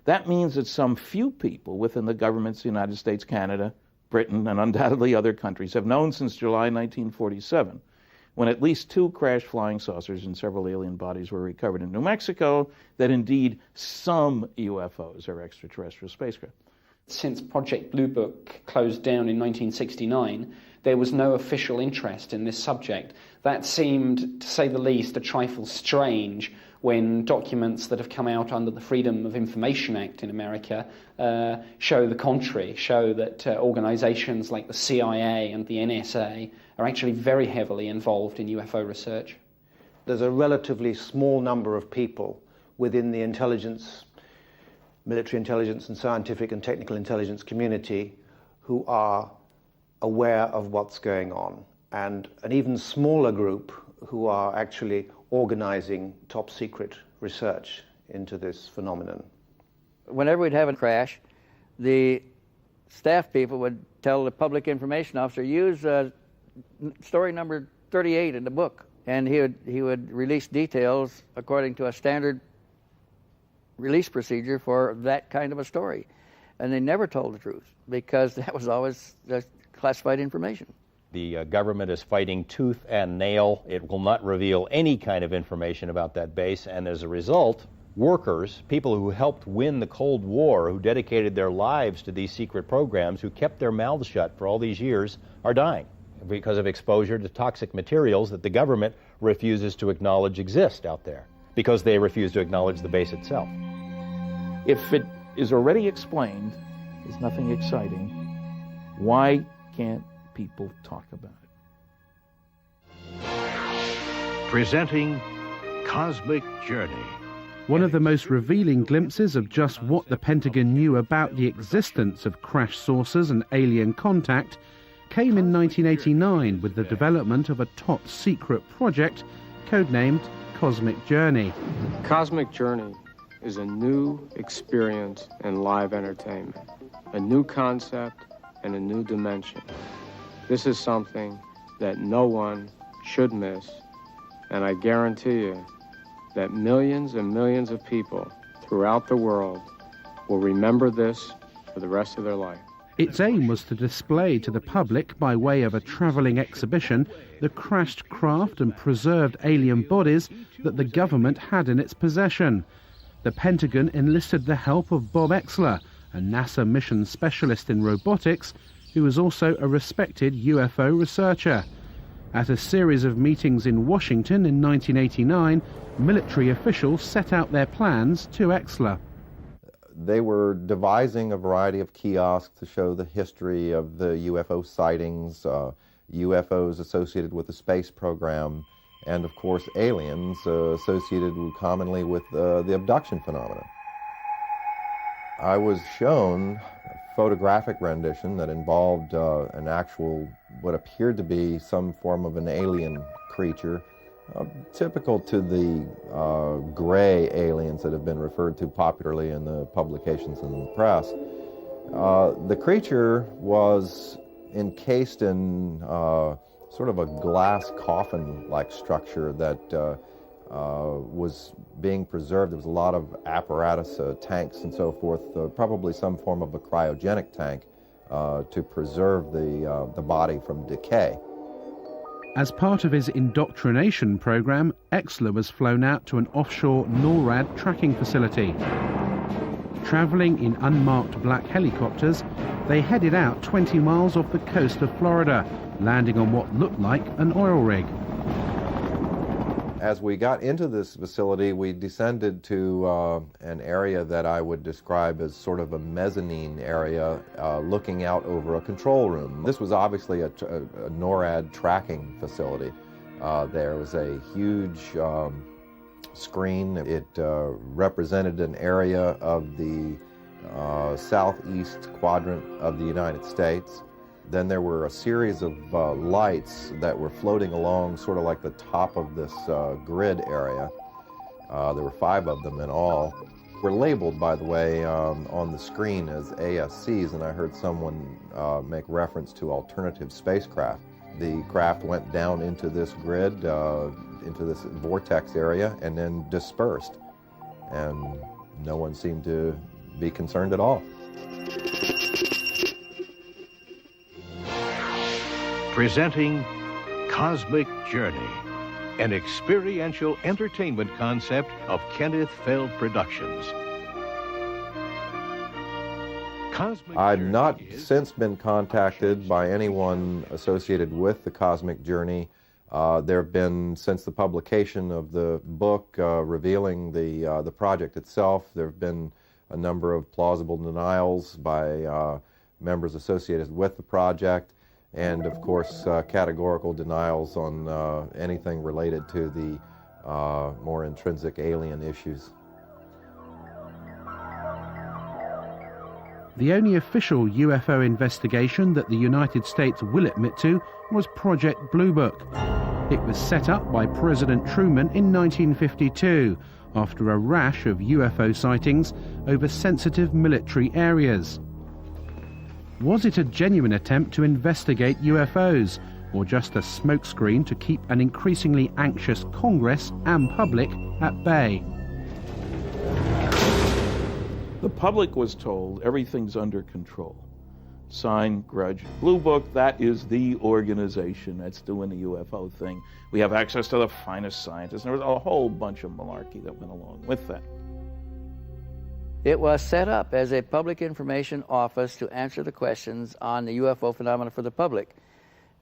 That means that some few people within the governments of the United States, Canada, Britain, and undoubtedly other countries have known since July 1947, when at least 2 crashed flying saucers and several alien bodies were recovered in New Mexico, that indeed some UFOs are extraterrestrial spacecraft. Since Project Blue Book closed down in 1969, there was no official interest in this subject. That seemed, to say the least, a trifle strange when documents that have come out under the Freedom of Information Act in America show the contrary, show that organizations like the CIA and the NSA are actually very heavily involved in UFO research. There's a relatively small number of people within the intelligence, military intelligence and scientific and technical intelligence community who are aware of what's going on, and an even smaller group who are actually organizing top secret research into this phenomenon. Whenever we'd have a crash, the staff people would tell the public information officer, use story number 38 in the book, and he would release details according to a standard release procedure for that kind of a story. And they never told the truth because that was always classified information. The government is fighting tooth and nail. It will not reveal any kind of information about that base, and as a result, workers, people who helped win the Cold War, who dedicated their lives to these secret programs, who kept their mouths shut for all these years, are dying because of exposure to toxic materials that the government refuses to acknowledge exist out there, because they refuse to acknowledge the base itself. If it is already explained, there's nothing exciting, why can't people talk about it? Presenting Cosmic Journey. One of the most revealing glimpses of just what the Pentagon knew about the existence of crash saucers and alien contact came in 1989 with the development of a top secret project codenamed Cosmic Journey. Cosmic Journey is a new experience in live entertainment, a new concept and a new dimension. This is something that no one should miss, and I guarantee you that millions and millions of people throughout the world will remember this for the rest of their life. Its aim was to display to the public, by way of a travelling exhibition, the crashed craft and preserved alien bodies that the government had in its possession. The Pentagon enlisted the help of Bob Exler, a NASA mission specialist in robotics, who was also a respected UFO researcher. At a series of meetings in Washington in 1989, military officials set out their plans to Exler. They were devising a variety of kiosks to show the history of the UFO sightings, UFOs associated with the space program, and of course aliens associated commonly with the abduction phenomena. I was shown a photographic rendition that involved an actual, what appeared to be some form of an alien creature, typical to the gray aliens that have been referred to popularly in the publications and the press. The creature was encased in sort of a glass coffin-like structure that was being preserved. There was a lot of apparatus, tanks and so forth, probably some form of a cryogenic tank to preserve the body from decay. As part of his indoctrination program, Exler was flown out to an offshore NORAD tracking facility. Traveling in unmarked black helicopters, they headed out 20 miles off the coast of Florida, landing on what looked like an oil rig. As we got into this facility, we descended to an area that I would describe as sort of a mezzanine area looking out over a control room. This was obviously a NORAD tracking facility. There was a huge screen. It represented an area of the southeast quadrant of the United States. Then there were a series of lights that were floating along sort of like the top of this grid area. There were 5 of them in all. Were labeled, by the way, on the screen as ASCs, and I heard someone make reference to alternative spacecraft. The craft went down into this grid, into this vortex area, and then dispersed. And no one seemed to be concerned at all. Presenting Cosmic Journey, an experiential entertainment concept of Kenneth Feld Productions. I've not since been contacted by anyone associated with the Cosmic Journey. There have been, since the publication of the book revealing the project itself, there have been a number of plausible denials by members associated with the project, and of course categorical denials on anything related to the more intrinsic alien issues. The only official UFO investigation that the United States will admit to was Project Blue Book. It was set up by President Truman in 1952 after a rash of UFO sightings over sensitive military areas. Was it a genuine attempt to investigate UFOs, or just a smokescreen to keep an increasingly anxious Congress and public at bay? The public was told everything's under control. Sign, grudge. Blue Book, that is the organization that's doing the UFO thing. We have access to the finest scientists. And there was a whole bunch of malarkey that went along with that. It was set up as a public information office to answer the questions on the UFO phenomena for the public.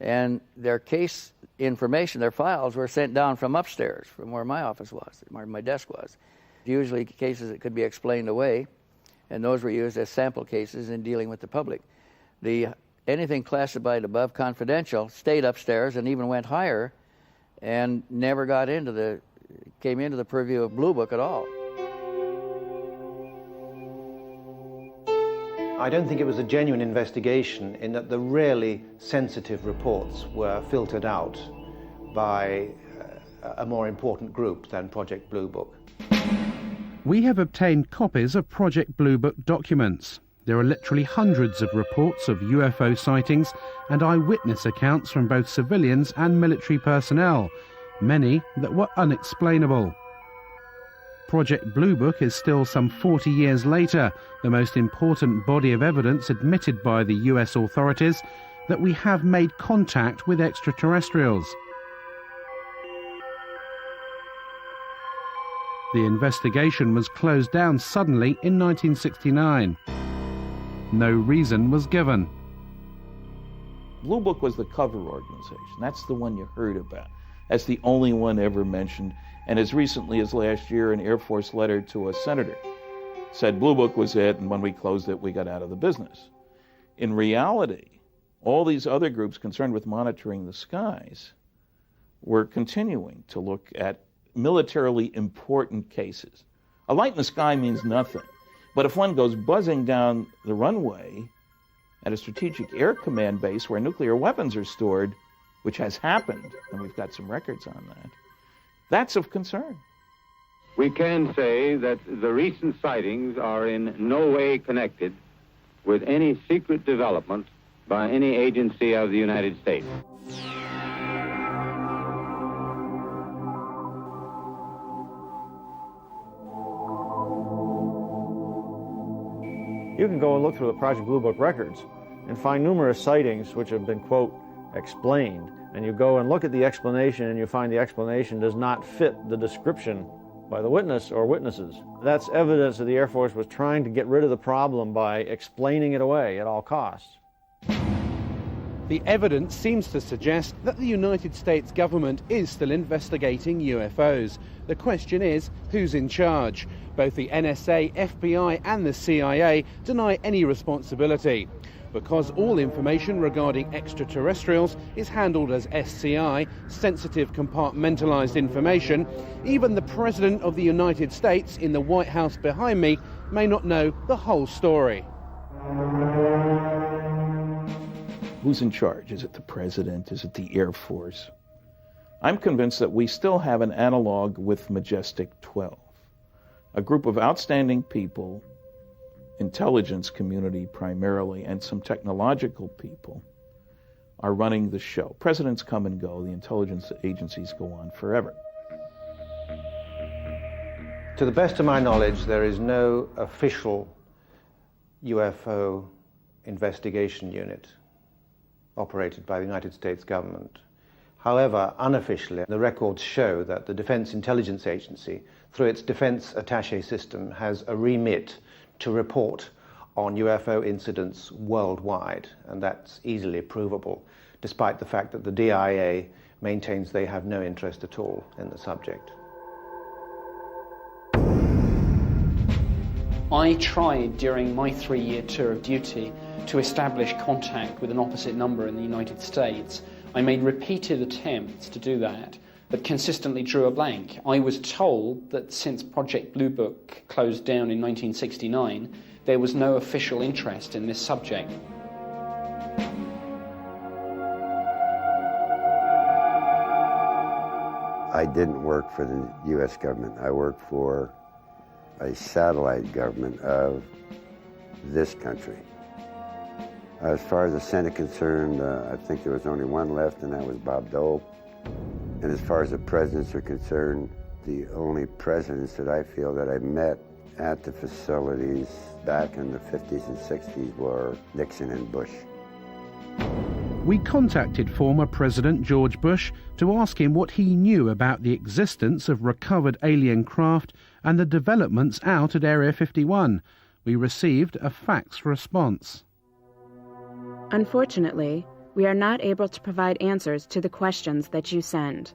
And their case information, their files, were sent down from upstairs, from where my office was, where my desk was. Usually cases that could be explained away, and those were used as sample cases in dealing with the public. Anything classified above confidential stayed upstairs and even went higher and never came into the purview of Blue Book at all. I don't think it was a genuine investigation in that the really sensitive reports were filtered out by a more important group than Project Blue Book. We have obtained copies of Project Blue Book documents. There are literally hundreds of reports of UFO sightings and eyewitness accounts from both civilians and military personnel, many that were unexplainable. Project Blue Book is still some 40 years later the most important body of evidence admitted by the US authorities that we have made contact with extraterrestrials. The investigation was closed down suddenly in 1969. No reason was given. Blue Book was the cover organization. That's the one you heard about. That's the only one ever mentioned. And as recently as last year, an Air Force letter to a senator said Blue Book was it, and when we closed it, we got out of the business. In reality, all these other groups concerned with monitoring the skies were continuing to look at militarily important cases. A light in the sky means nothing, But if one goes buzzing down the runway at a strategic air command base where nuclear weapons are stored, which has happened, and we've got some records on that, that's of concern. We can say that the recent sightings are in no way connected with any secret development by any agency of the United States. You can go and look through the Project Blue Book records and find numerous sightings which have been, quote, explained. And you go and look at the explanation and you find the explanation does not fit the description by the witness or witnesses. That's evidence that the Air Force was trying to get rid of the problem by explaining it away at all costs. The evidence seems to suggest that the United States government is still investigating UFOs. The question is, who's in charge? Both the NSA, FBI and the CIA deny any responsibility. Because all information regarding extraterrestrials is handled as SCI, sensitive compartmentalized information, even the President of the United States in the White House behind me may not know the whole story. Who's in charge? Is it the President? Is it the Air Force? I'm convinced that we still have an analog with Majestic 12, a group of outstanding people, intelligence community primarily, and some technological people are running the show. Presidents come and go, the intelligence agencies go on forever. To the best of my knowledge, there is no official UFO investigation unit operated by the United States government. However, unofficially, the records show that the Defense Intelligence Agency, through its Defense Attaché system, has a remit to report on UFO incidents worldwide, and that's easily provable, despite the fact that the DIA maintains they have no interest at all in the subject. I tried during my 3-year tour of duty to establish contact with an opposite number in the United States. I made repeated attempts to do that, but consistently drew a blank. I was told that since Project Blue Book closed down in 1969, there was no official interest in this subject. I didn't work for the U.S. government. I worked for a satellite government of this country. As far as the Senate concerned, I think there was only one left, and that was Bob Dole. And as far as the presidents are concerned, the only presidents that I feel that I met at the facilities back in the 50s and 60s were Nixon and Bush. We contacted former President George Bush to ask him what he knew about the existence of recovered alien craft and the developments out at Area 51. We received a fax response. Unfortunately, we are not able to provide answers to the questions that you send.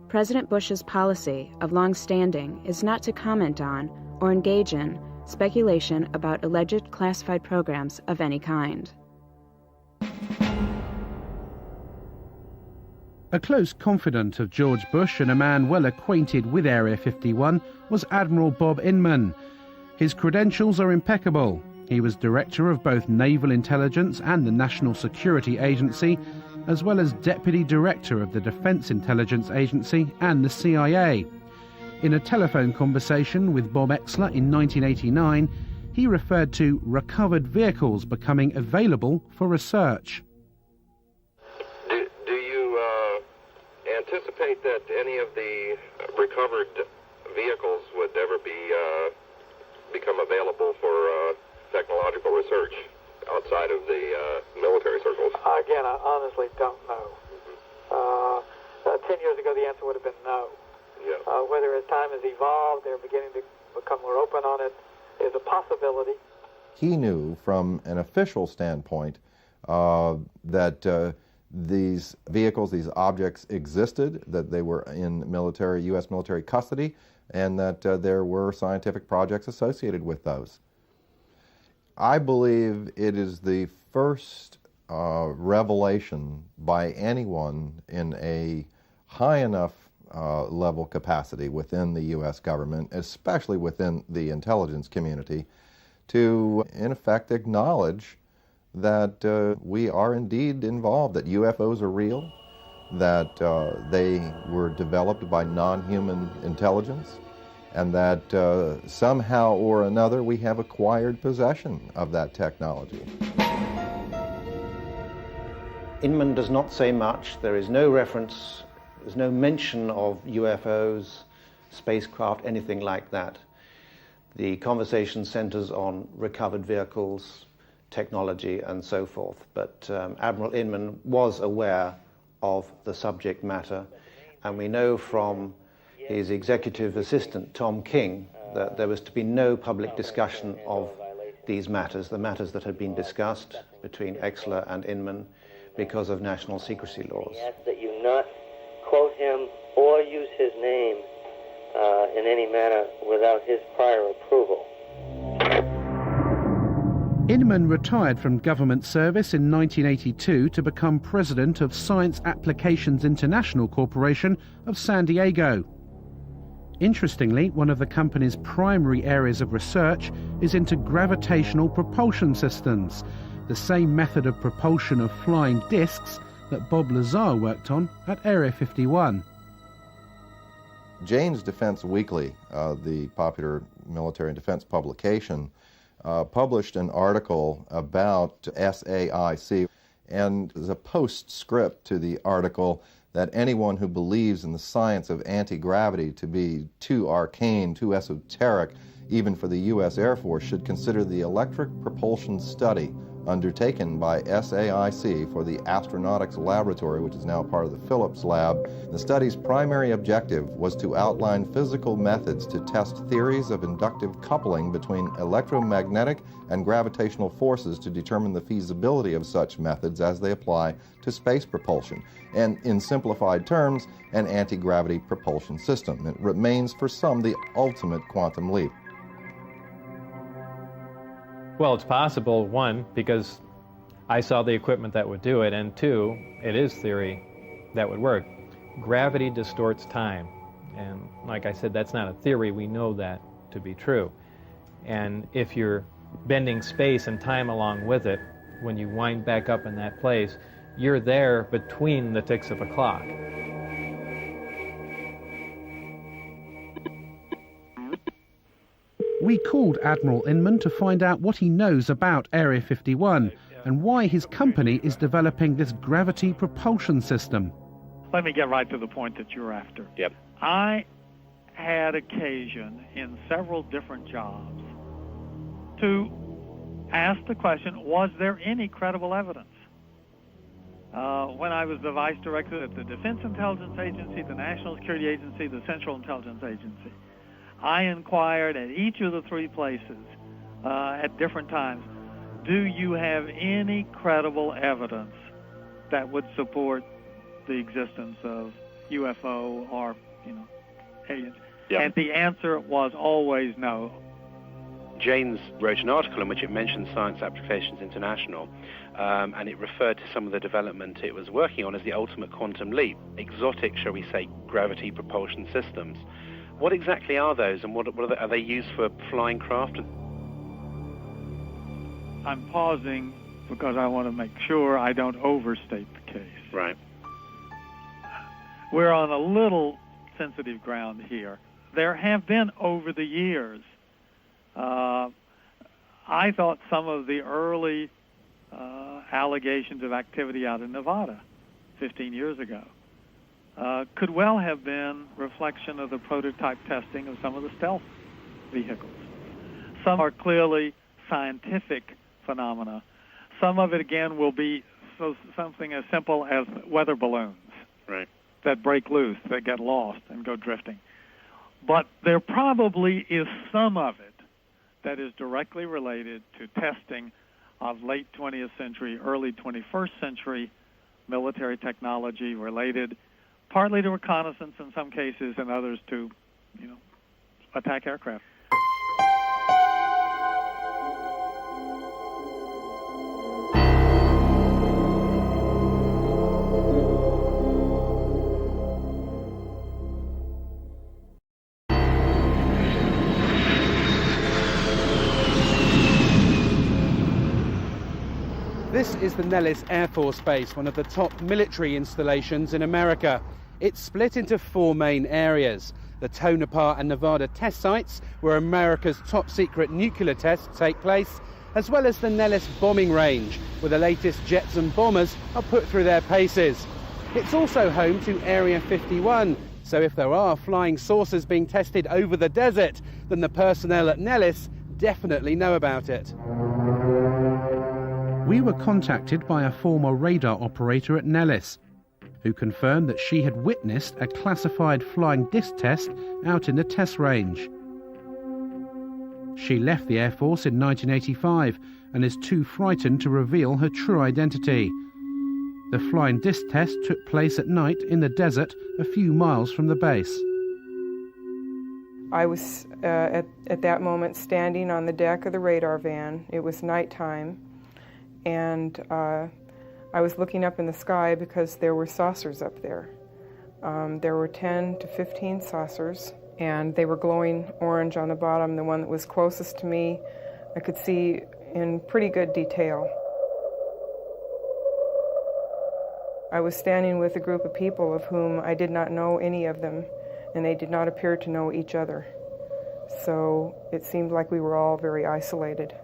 President Bush's policy of long standing is not to comment on or engage in speculation about alleged classified programs of any kind. A close confidant of George Bush and a man well acquainted with Area 51 was Admiral Bob Inman. His credentials are impeccable. He was director of both Naval Intelligence and the National Security Agency, as well as deputy director of the Defense Intelligence Agency and the CIA. In a telephone conversation with Bob Exler in 1989, he referred to recovered vehicles becoming available for research. Do you anticipate that any of the recovered vehicles would ever become available for technological research outside of the military circles? Again, I honestly don't know. 10 years ago, the answer would have been no. Yeah. Whether as time has evolved, they're beginning to become more open on it, is a possibility. He knew from an official standpoint that these vehicles, these objects existed, that they were in U.S. military custody, and that there were scientific projects associated with those. I believe it is the first revelation by anyone in a high enough level capacity within the U.S. government, especially within the intelligence community, to, in effect, acknowledge that we are indeed involved, that UFOs are real, that they were developed by non-human intelligence, and that somehow or another we have acquired possession of that technology. Inman does not say much. There is no reference, there's no mention of UFOs, spacecraft, anything like that. The conversation centers on recovered vehicles, technology, and so forth. But Admiral Inman was aware of the subject matter, and we know from his executive assistant, Tom King, that there was to be no public discussion of these matters, the matters that had been discussed between Exler and Inman, because of national secrecy laws. He asked that you not quote him or use his name in any manner without his prior approval. Inman retired from government service in 1982 to become president of Science Applications International Corporation of San Diego. Interestingly, one of the company's primary areas of research is into gravitational propulsion systems, the same method of propulsion of flying discs that Bob Lazar worked on at Area 51. Jane's Defense Weekly, the popular military and defense publication, published an article about SAIC, and there's a postscript to the article that anyone who believes in the science of anti-gravity to be too arcane, too esoteric, even for the U.S. Air Force, should consider the electric propulsion study undertaken by SAIC for the Astronautics Laboratory, which is now part of the Phillips Lab. The study's primary objective was to outline physical methods to test theories of inductive coupling between electromagnetic and gravitational forces to determine the feasibility of such methods as they apply to space propulsion, and in simplified terms, an anti-gravity propulsion system. It remains for some the ultimate quantum leap. Well, it's possible, one, because I saw the equipment that would do it, and two, it is theory that would work. Gravity distorts time, and like I said, that's not a theory, we know that to be true. And if you're bending space and time along with it, when you wind back up in that place, you're there between the ticks of a clock. We called Admiral Inman to find out what he knows about Area 51 and why his company is developing this gravity propulsion system. Let me get right to the point that you're after. Yep. I had occasion in several different jobs to ask the question, was there any credible evidence? When I was the vice director at the Defense Intelligence Agency, the National Security Agency, the Central Intelligence Agency, I inquired at each of the three places at different times, do you have any credible evidence that would support the existence of UFO or, aliens? Yep. And the answer was always no. Jane's wrote an article in which it mentioned Science Applications International, and it referred to some of the development it was working on as the ultimate quantum leap, exotic, shall we say, gravity propulsion systems. What exactly are those, and what are they used for flying craft? I'm pausing because I want to make sure I don't overstate the case. Right. We're on a little sensitive ground here. There have been, over the years, I thought some of the early allegations of activity out in Nevada 15 years ago could well have been reflection of the prototype testing of some of the stealth vehicles. Some are clearly scientific phenomena. Some of it, again, will be something as simple as weather balloons that break loose, that get lost and go drifting. But there probably is some of it that is directly related to testing of late 20th century, early 21st century military technology related partly to reconnaissance in some cases and others to, attack aircraft. is the Nellis Air Force Base, one of the top military installations in America. It's split into 4 main areas. The Tonopah and Nevada test sites, where America's top secret nuclear tests take place, as well as the Nellis bombing range, where the latest jets and bombers are put through their paces. It's also home to Area 51, so if there are flying saucers being tested over the desert, then the personnel at Nellis definitely know about it. We were contacted by a former radar operator at Nellis, who confirmed that she had witnessed a classified flying disc test out in the test range. She left the Air Force in 1985 and is too frightened to reveal her true identity. The flying disc test took place at night in the desert a few miles from the base. I was at that moment standing on the deck of the radar van. It was nighttime, and I was looking up in the sky because there were saucers up there. There were 10 to 15 saucers, and they were glowing orange on the bottom. The one that was closest to me, I could see in pretty good detail. I was standing with a group of people of whom I did not know any of them, and they did not appear to know each other. So it seemed like we were all very isolated.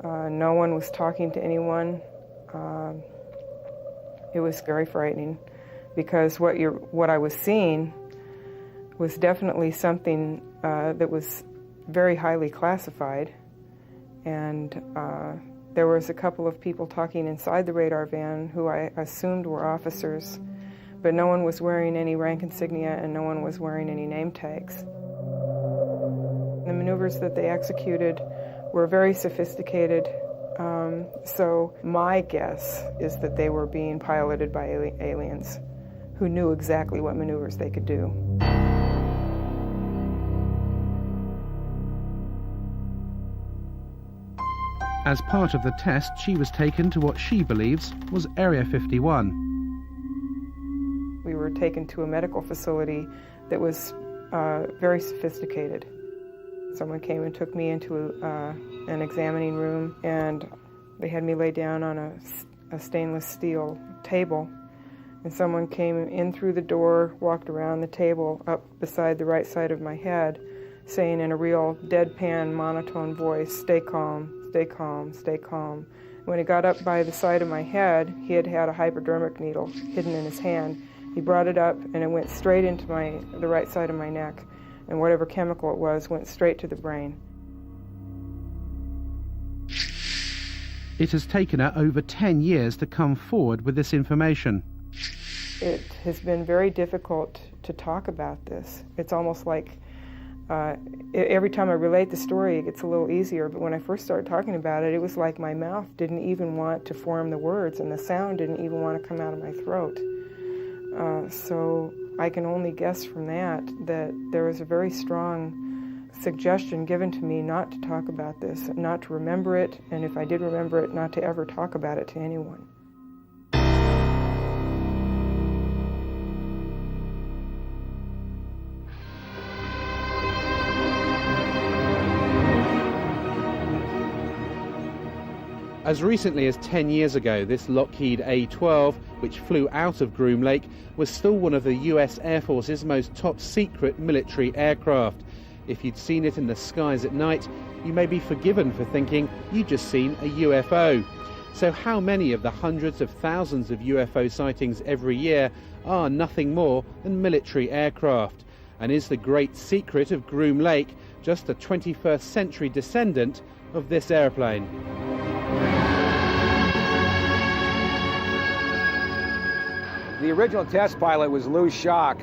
No one was talking to anyone. It was very frightening, because what I was seeing was definitely something that was very highly classified, and there was a couple of people talking inside the radar van who I assumed were officers, but no one was wearing any rank insignia and no one was wearing any name tags. The maneuvers that they executed were very sophisticated, so my guess is that they were being piloted by aliens who knew exactly what maneuvers they could do. As part of the test, she was taken to what she believes was Area 51. We were taken to a medical facility that was very sophisticated. Someone came and took me into an examining room, and they had me lay down on a stainless steel table. And someone came in through the door, walked around the table up beside the right side of my head, saying in a real deadpan, monotone voice, "Stay calm. Stay calm, stay calm." When he got up by the side of my head, he had a hypodermic needle hidden in his hand. He brought it up, and it went straight into the right side of my neck, and whatever chemical it was went straight to the brain. It has taken her over 10 years to come forward with this information. It has been very difficult to talk about this. It's almost like every time I relate the story, it gets a little easier, but when I first started talking about it, it was like my mouth didn't even want to form the words, and the sound didn't even want to come out of my throat. So I can only guess from that there was a very strong suggestion given to me not to talk about this, not to remember it, and if I did remember it, not to ever talk about it to anyone. As recently as 10 years ago, this Lockheed A-12, which flew out of Groom Lake, was still one of the US Air Force's most top secret military aircraft. If you'd seen it in the skies at night, you may be forgiven for thinking you'd just seen a UFO. So how many of the hundreds of thousands of UFO sightings every year are nothing more than military aircraft? And is the great secret of Groom Lake just a 21st century descendant of this airplane? The original test pilot was Lou Schock.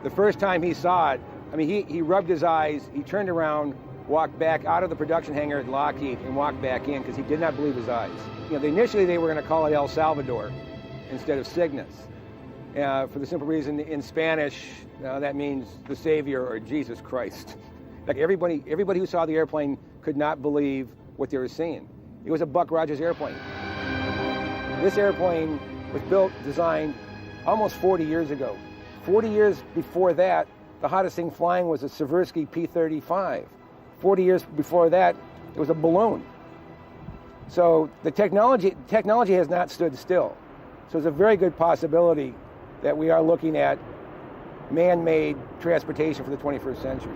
The first time he saw it, I mean, he rubbed his eyes, he turned around, walked back out of the production hangar at Lockheed and walked back in because he did not believe his eyes. You know, initially they were going to call it El Salvador instead of Cygnus. For the simple reason, in Spanish, that means the Savior or Jesus Christ. Like everybody who saw the airplane could not believe what they were seeing. It was a Buck Rogers airplane. This airplane was built, designed almost 40 years ago. 40 years before that, the hottest thing flying was a Seversky P-35. 40 years before that, it was a balloon. So the technology has not stood still. So it's a very good possibility that we are looking at man-made transportation for the 21st century.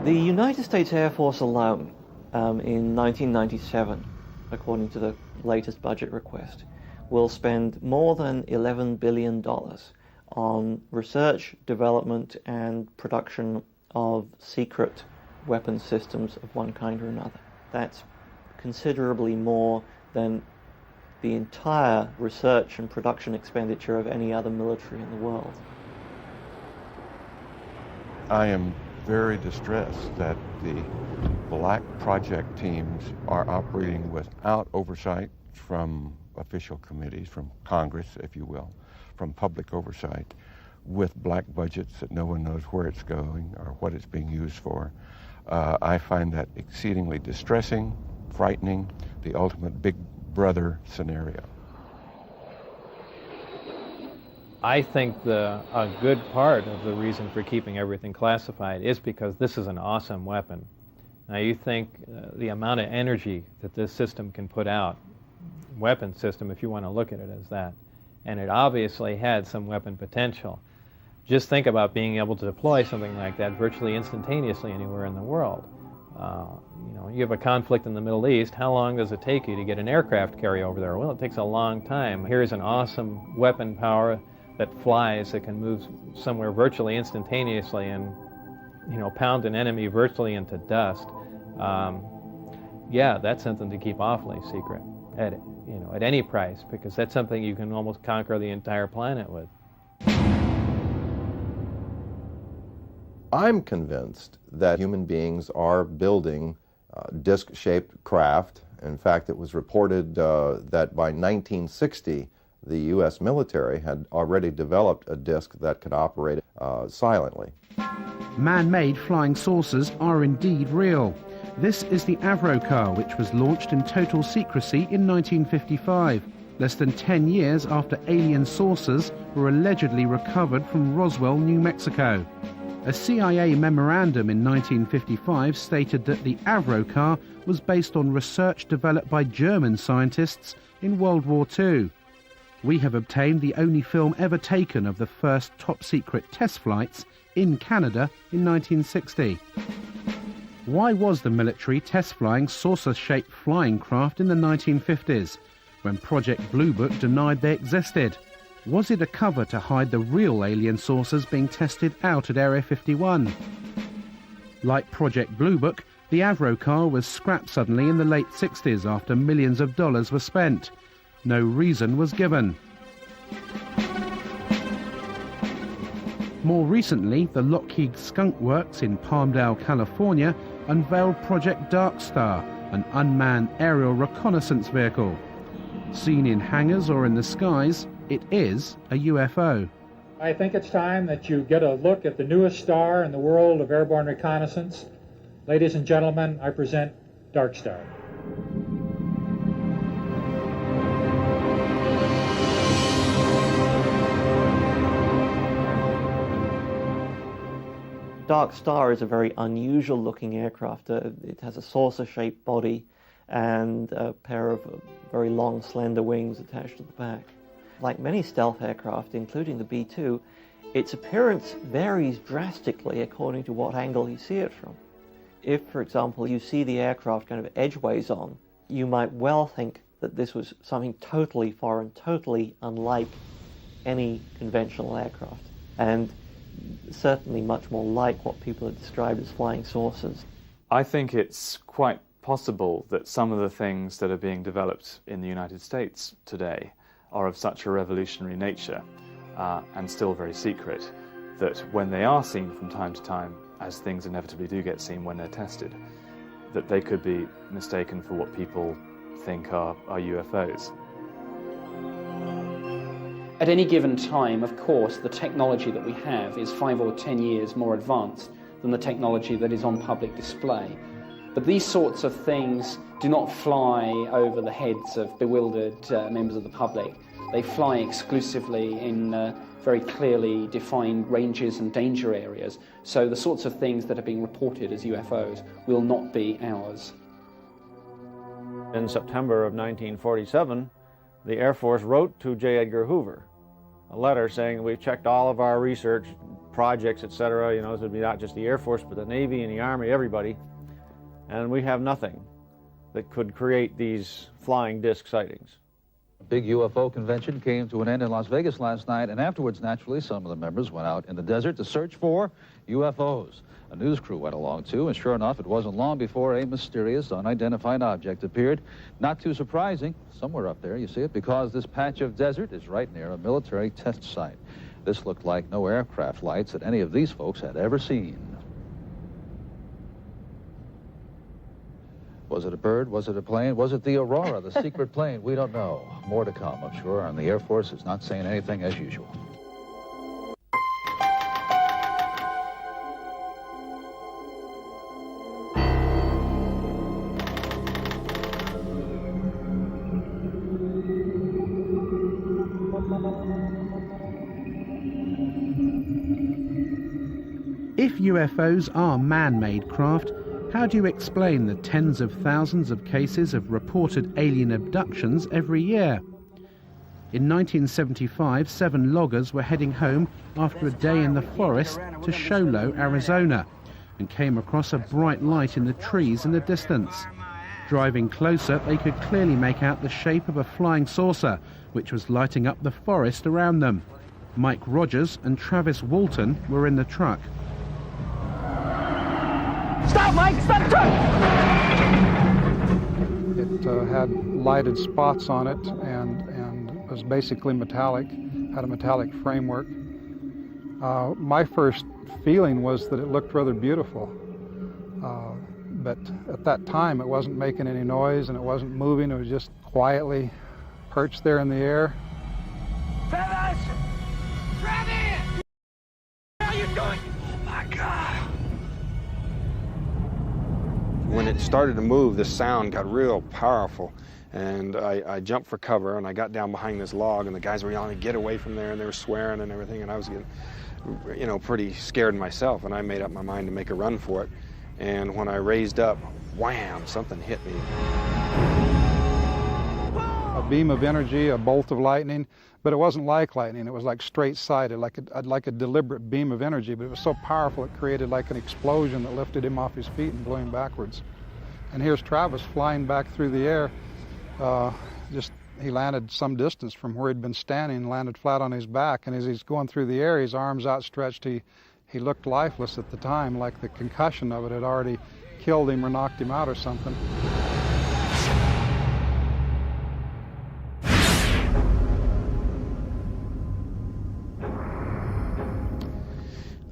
The United States Air Force alone, in 1997, according to the latest budget request, will spend more than $11 billion on research, development, and production of secret weapons systems of one kind or another. That's considerably more than the entire research and production expenditure of any other military in the world. I am very distressed that the black project teams are operating without oversight from official committees, from Congress, if you will, from public oversight, with black budgets that no one knows where it's going or what it's being used for. I find that exceedingly distressing, frightening, the ultimate big brother scenario. I think a good part of the reason for keeping everything classified is because this is an awesome weapon. Now you think the amount of energy that this system can put out, weapon system if you want to look at it as that, and it obviously had some weapon potential. Just think about being able to deploy something like that virtually instantaneously anywhere in the world. You have a conflict in the Middle East, how long does it take you to get an aircraft carrier over there? Well, it takes a long time. Here's an awesome weapon power that flies, that can move somewhere virtually instantaneously and, pound an enemy virtually into dust. Yeah, that's something to keep awfully secret at any price, because that's something you can almost conquer the entire planet with. I'm convinced that human beings are building disc-shaped craft. In fact, it was reported that by 1960, the U.S. military had already developed a disc that could operate silently. Man-made flying saucers are indeed real. This is the Avrocar, which was launched in total secrecy in 1955, less than 10 years after alien saucers were allegedly recovered from Roswell, New Mexico. A CIA memorandum in 1955 stated that the Avrocar was based on research developed by German scientists in World War II. We have obtained the only film ever taken of the first top-secret test flights in Canada in 1960. Why was the military test-flying saucer-shaped flying craft in the 1950s, when Project Blue Book denied they existed? Was it a cover to hide the real alien saucers being tested out at Area 51? Like Project Blue Book, the Avrocar was scrapped suddenly in the late 60s after millions of dollars were spent. No reason was given. More recently, the Lockheed Skunk Works in Palmdale, California, unveiled Project Dark Star, an unmanned aerial reconnaissance vehicle. Seen in hangars or in the skies, it is a UFO. I think it's time that you get a look at the newest star in the world of airborne reconnaissance. Ladies and gentlemen, I present Dark Star. Dark Star is a very unusual looking aircraft. It has a saucer-shaped body and a pair of very long, slender wings attached to the back. Like many stealth aircraft, including the B-2, its appearance varies drastically according to what angle you see it from. If, for example, you see the aircraft kind of edgeways on, you might well think that this was something totally foreign, totally unlike any conventional aircraft, and certainly much more like what people have described as flying saucers. I think it's quite possible that some of the things that are being developed in the United States today are of such a revolutionary nature and still very secret that when they are seen from time to time, as things inevitably do get seen when they're tested, that they could be mistaken for what people think are UFOs. At any given time, of course, the technology that we have is 5 or 10 years more advanced than the technology that is on public display. But these sorts of things do not fly over the heads of bewildered members of the public. They fly exclusively in very clearly defined ranges and danger areas, so the sorts of things that are being reported as UFOs will not be ours. In September of 1947, the Air Force wrote to J. Edgar Hoover a letter saying we've checked all of our research projects, etc. You know, this would be not just the Air Force, but the Navy and the Army, everybody, and we have nothing that could create these flying disc sightings. A big UFO convention came to an end in Las Vegas last night, and afterwards, naturally, some of the members went out in the desert to search for UFOs. A news crew went along too, and sure enough, it wasn't long before a mysterious, unidentified object appeared. Not too surprising, somewhere up there, you see it, because this patch of desert is right near a military test site. This looked like no aircraft lights that any of these folks had ever seen. Was it a bird? Was it a plane? Was it the Aurora, the secret plane? We don't know. More to come, I'm sure, and the Air Force is not saying anything as usual. If UFOs are man-made craft, how do you explain the tens of thousands of cases of reported alien abductions every year? In 1975, 7 loggers were heading home after a day in the forest to Show Low, Arizona, and came across a bright light in the trees in the distance. Driving closer, they could clearly make out the shape of a flying saucer, which was lighting up the forest around them. Mike Rogers and Travis Walton were in the truck. Stop, Mike! Stop the truck! It had lighted spots on it and was basically metallic, had a metallic framework. My first feeling was that it looked rather beautiful. But at that time, it wasn't making any noise and it wasn't moving. It was just quietly perched there in the air. Travis! Travis! What are you doing? Oh, my God! When it started to move, the sound got real powerful, and I jumped for cover, and I got down behind this log, and the guys were yelling, "Get away from there," and they were swearing and everything, and I was getting, you know, pretty scared myself, and I made up my mind to make a run for it. And when I raised up, wham, something hit me. A beam of energy, a bolt of lightning, but it wasn't like lightning. It was like straight-sided, like a deliberate beam of energy, but it was so powerful it created like an explosion that lifted him off his feet and blew him backwards. And here's Travis flying back through the air. He landed some distance from where he'd been standing, landed flat on his back, and as he's going through the air, his arms outstretched, he looked lifeless at the time, like the concussion of it had already killed him or knocked him out or something.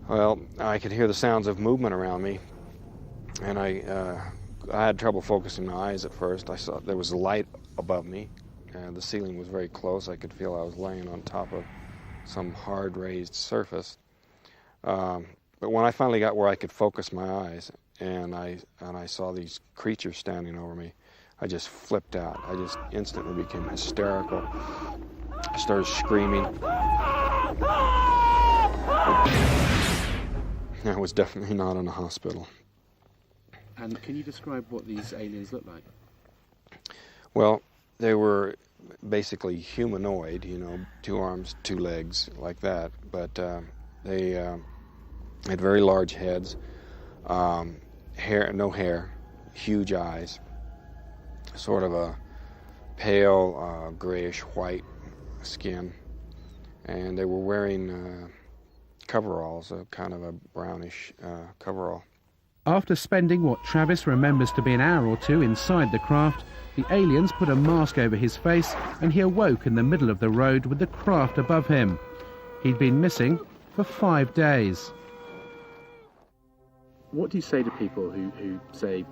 Well, I could hear the sounds of movement around me, and I had trouble focusing my eyes at first. I saw there was a light above me, and the ceiling was very close. I could feel I was laying on top of some hard raised surface. But when I finally got where I could focus my eyes, and I saw these creatures standing over me, I just flipped out. I just instantly became hysterical. I started screaming. I was definitely not in a hospital. And can you describe what these aliens look like? Well, they were basically humanoid, you know, 2 arms, 2 legs, like that. But they had very large heads, no hair, huge eyes, sort of a pale grayish-white skin, and they were wearing coveralls, a kind of a brownish coverall. After spending what Travis remembers to be an hour or 2 inside the craft, the aliens put a mask over his face and he awoke in the middle of the road with the craft above him. He'd been missing for 5 days. What do you say to people who say,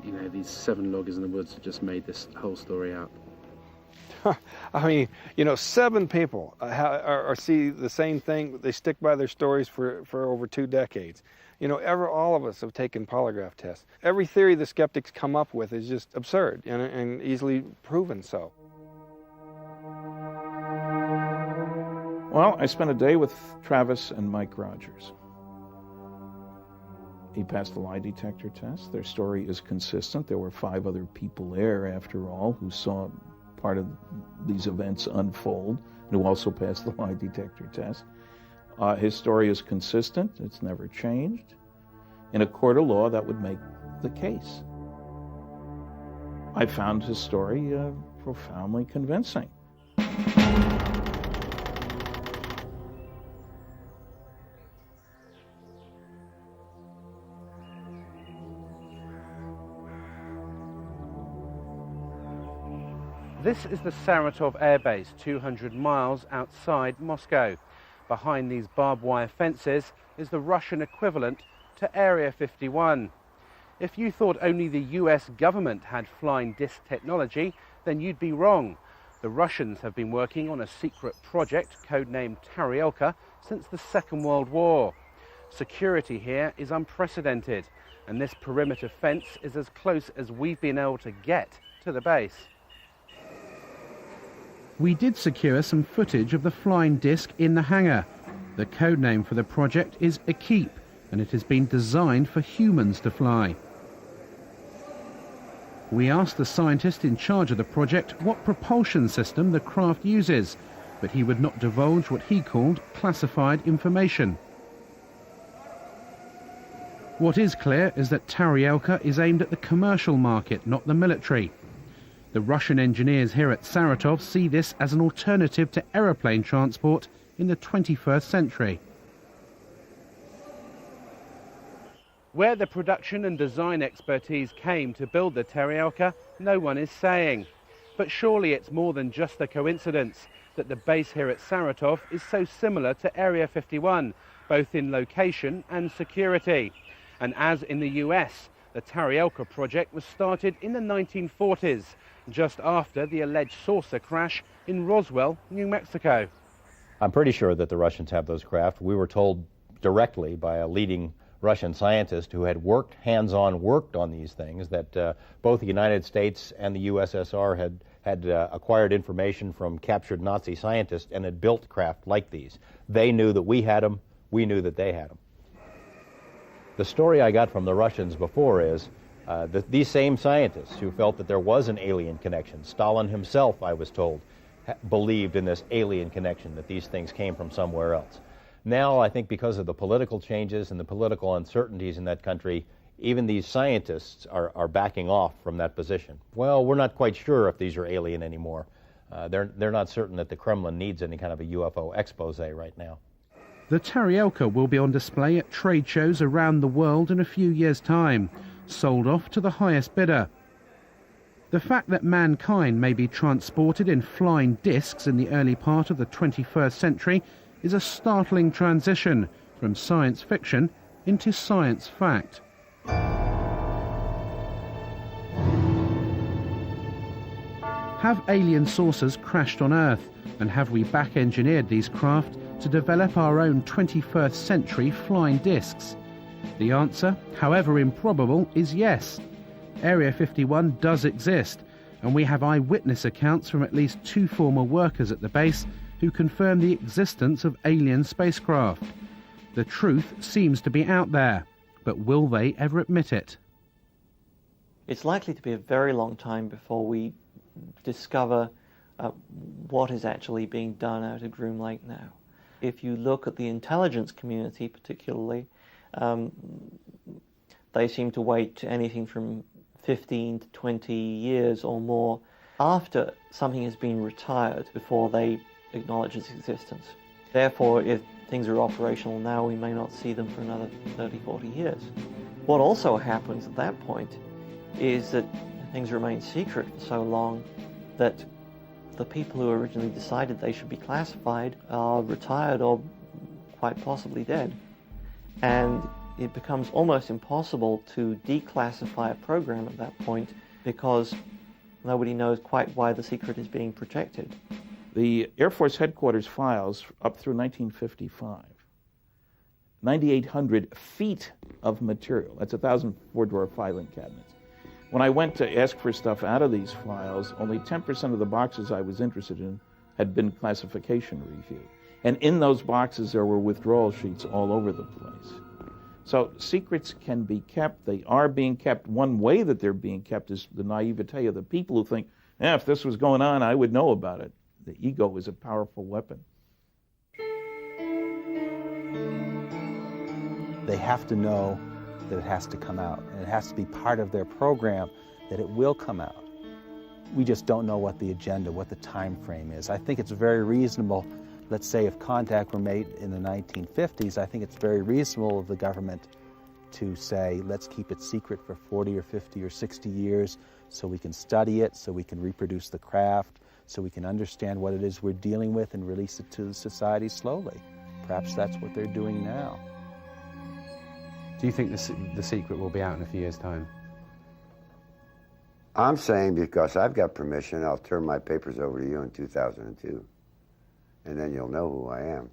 you know, these 7 loggers in the woods have just made this whole story up? I mean, you know, 7 people see the same thing. They stick by their stories for over 2 decades. You know, all of us have taken polygraph tests. Every theory the skeptics come up with is just absurd and easily proven so. Well, I spent a day with Travis and Mike Rogers. He passed the lie detector test. Their story is consistent. There were 5 other people there, after all, who saw part of these events unfold and who also passed the lie detector test. His story is consistent. It's never changed. In a court of law, that would make the case. I found his story profoundly convincing. This is the Saratov Air Base, 200 miles outside Moscow. Behind these barbed wire fences is the Russian equivalent to Area 51. If you thought only the US government had flying disc technology, then you'd be wrong. The Russians have been working on a secret project codenamed Taryelka since the Second World War. Security here is unprecedented, and this perimeter fence is as close as we've been able to get to the base. We did secure some footage of the flying disc in the hangar. The codename for the project is Ekip, and it has been designed for humans to fly. We asked the scientist in charge of the project what propulsion system the craft uses, but he would not divulge what he called classified information. What is clear is that Taryelka is aimed at the commercial market, not the military. The Russian engineers here at Saratov see this as an alternative to aeroplane transport in the 21st century. Where the production and design expertise came to build the Taryelka, no one is saying. But surely it's more than just a coincidence that the base here at Saratov is so similar to Area 51, both in location and security. And as in the US, the Taryelka project was started in the 1940s, just after the alleged saucer crash in Roswell, New Mexico. I'm pretty sure that the Russians have those craft. We were told directly by a leading Russian scientist who had hands-on worked on these things, that both the United States and the USSR had acquired information from captured Nazi scientists and had built craft like these. They knew that we had them. We knew that they had them. The story I got from the Russians before is that these same scientists who felt that there was an alien connection, Stalin himself, I was told, believed in this alien connection, that these things came from somewhere else. Now, I think because of the political changes and the political uncertainties in that country, even these scientists are backing off from that position. Well, we're not quite sure if these are alien anymore. They're not certain that the Kremlin needs any kind of a UFO expose right now. The Taryelka will be on display at trade shows around the world in a few years' time, sold off to the highest bidder. The fact that mankind may be transported in flying discs in the early part of the 21st century is a startling transition from science fiction into science fact. Have alien saucers crashed on Earth, and have we back-engineered these craft to develop our own 21st century flying discs? The answer, however improbable, is yes. Area 51 does exist, and we have eyewitness accounts from at least 2 former workers at the base who confirm the existence of alien spacecraft. The truth seems to be out there, but will they ever admit it? It's likely to be a very long time before we discover what is actually being done out at Groom Lake now. If you look at the intelligence community particularly, they seem to wait anything from 15 to 20 years or more after something has been retired before they acknowledge its existence. Therefore, if things are operational now, we may not see them for another 30, 40 years. What also happens at that point is that things remain secret for so long that the people who originally decided they should be classified are retired or quite possibly dead. And it becomes almost impossible to declassify a program at that point because nobody knows quite why the secret is being protected. The Air Force headquarters files up through 1955, 9,800 feet of material. That's 1,000 four-drawer filing cabinets. When I went to ask for stuff out of these files, only 10% of the boxes I was interested in had been classification reviewed. And in those boxes, there were withdrawal sheets all over the place. So secrets can be kept. They are being kept. One way that they're being kept is the naivete of the people who think, if this was going on, I would know about it. The ego is a powerful weapon. They have to know that it has to come out, and it has to be part of their program that it will come out. We just don't know what the agenda, what the time frame is. I think it's very reasonable. Let's say if contact were made in the 1950s, I think it's very reasonable of the government to say, let's keep it secret for 40 or 50 or 60 years so we can study it, so we can reproduce the craft, so we can understand what it is we're dealing with and release it to society slowly. Perhaps that's what they're doing now. Do you think the secret will be out in a few years' time? I'm saying because I've got permission, I'll turn my papers over to you in 2002. And then you'll know who I am.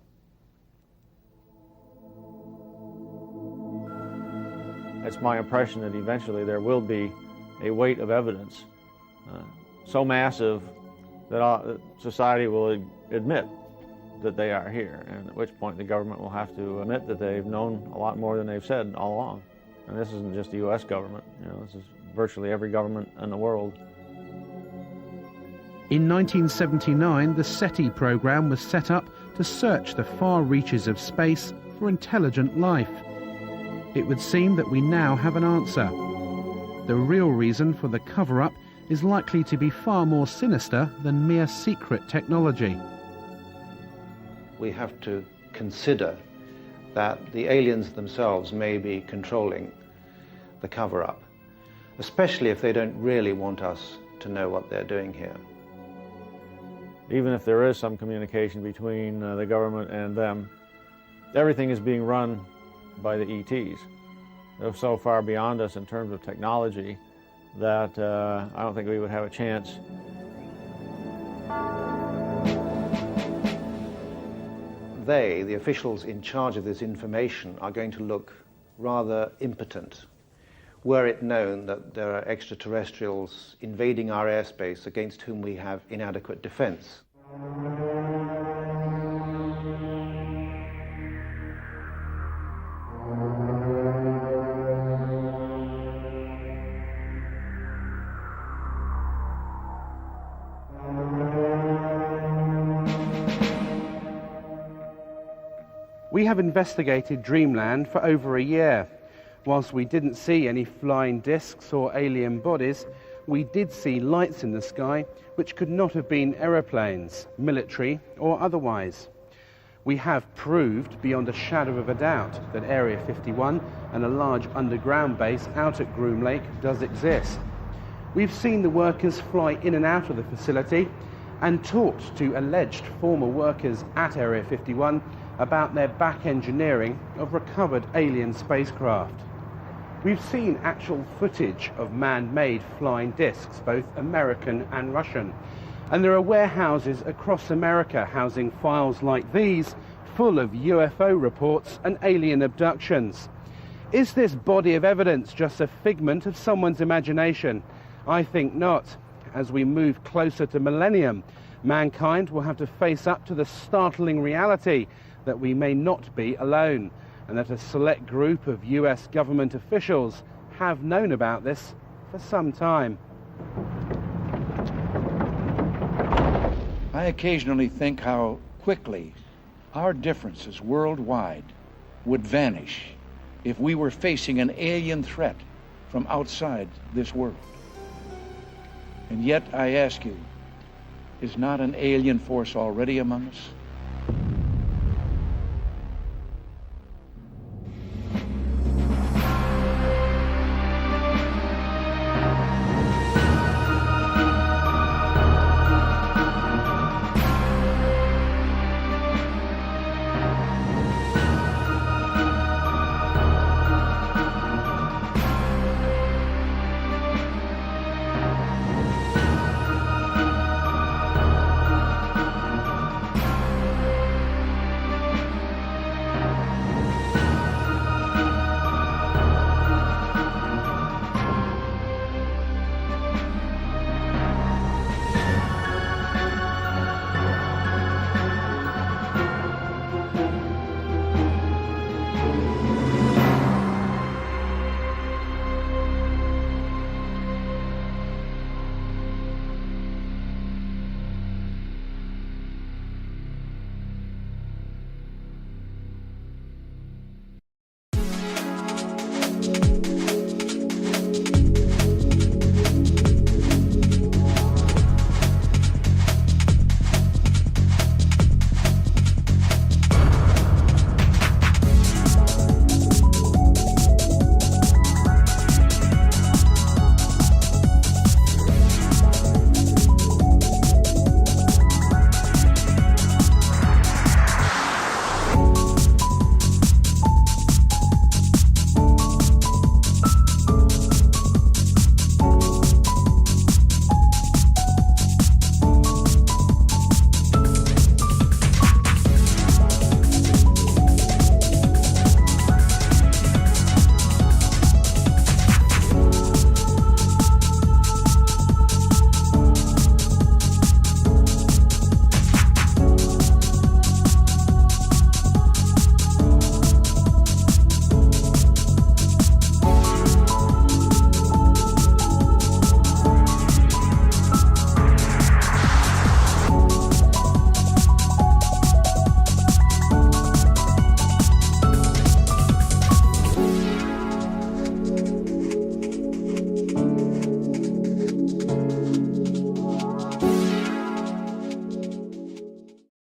It's my impression that eventually there will be a weight of evidence so massive that society will admit that they are here, and at which point the government will have to admit that they've known a lot more than they've said all along. And this isn't just the U.S. government, this is virtually every government in the world. In 1979, the SETI program was set up to search the far reaches of space for intelligent life. It would seem that we now have an answer. The real reason for the cover-up is likely to be far more sinister than mere secret technology. We have to consider that the aliens themselves may be controlling the cover-up, especially if they don't really want us to know what they're doing here. Even if there is some communication between the government and them, everything is being run by the ETs. They're so far beyond us in terms of technology that I don't think we would have a chance. They, the officials in charge of this information, are going to look rather impotent were it known that there are extraterrestrials invading our airspace against whom we have inadequate defense. We have investigated Dreamland for over a year. Whilst we didn't see any flying discs or alien bodies, we did see lights in the sky which could not have been aeroplanes, military or otherwise. We have proved beyond a shadow of a doubt that Area 51 and a large underground base out at Groom Lake does exist. We've seen the workers fly in and out of the facility and talked to alleged former workers at Area 51 about their back engineering of recovered alien spacecraft. We've seen actual footage of man-made flying discs, both American and Russian. And there are warehouses across America housing files like these, full of UFO reports and alien abductions. Is this body of evidence just a figment of someone's imagination? I think not. As we move closer to millennium, mankind will have to face up to the startling reality that we may not be alone, and that a select group of US government officials have known about this for some time. I occasionally think how quickly our differences worldwide would vanish if we were facing an alien threat from outside this world. And yet I ask you, is not an alien force already among us?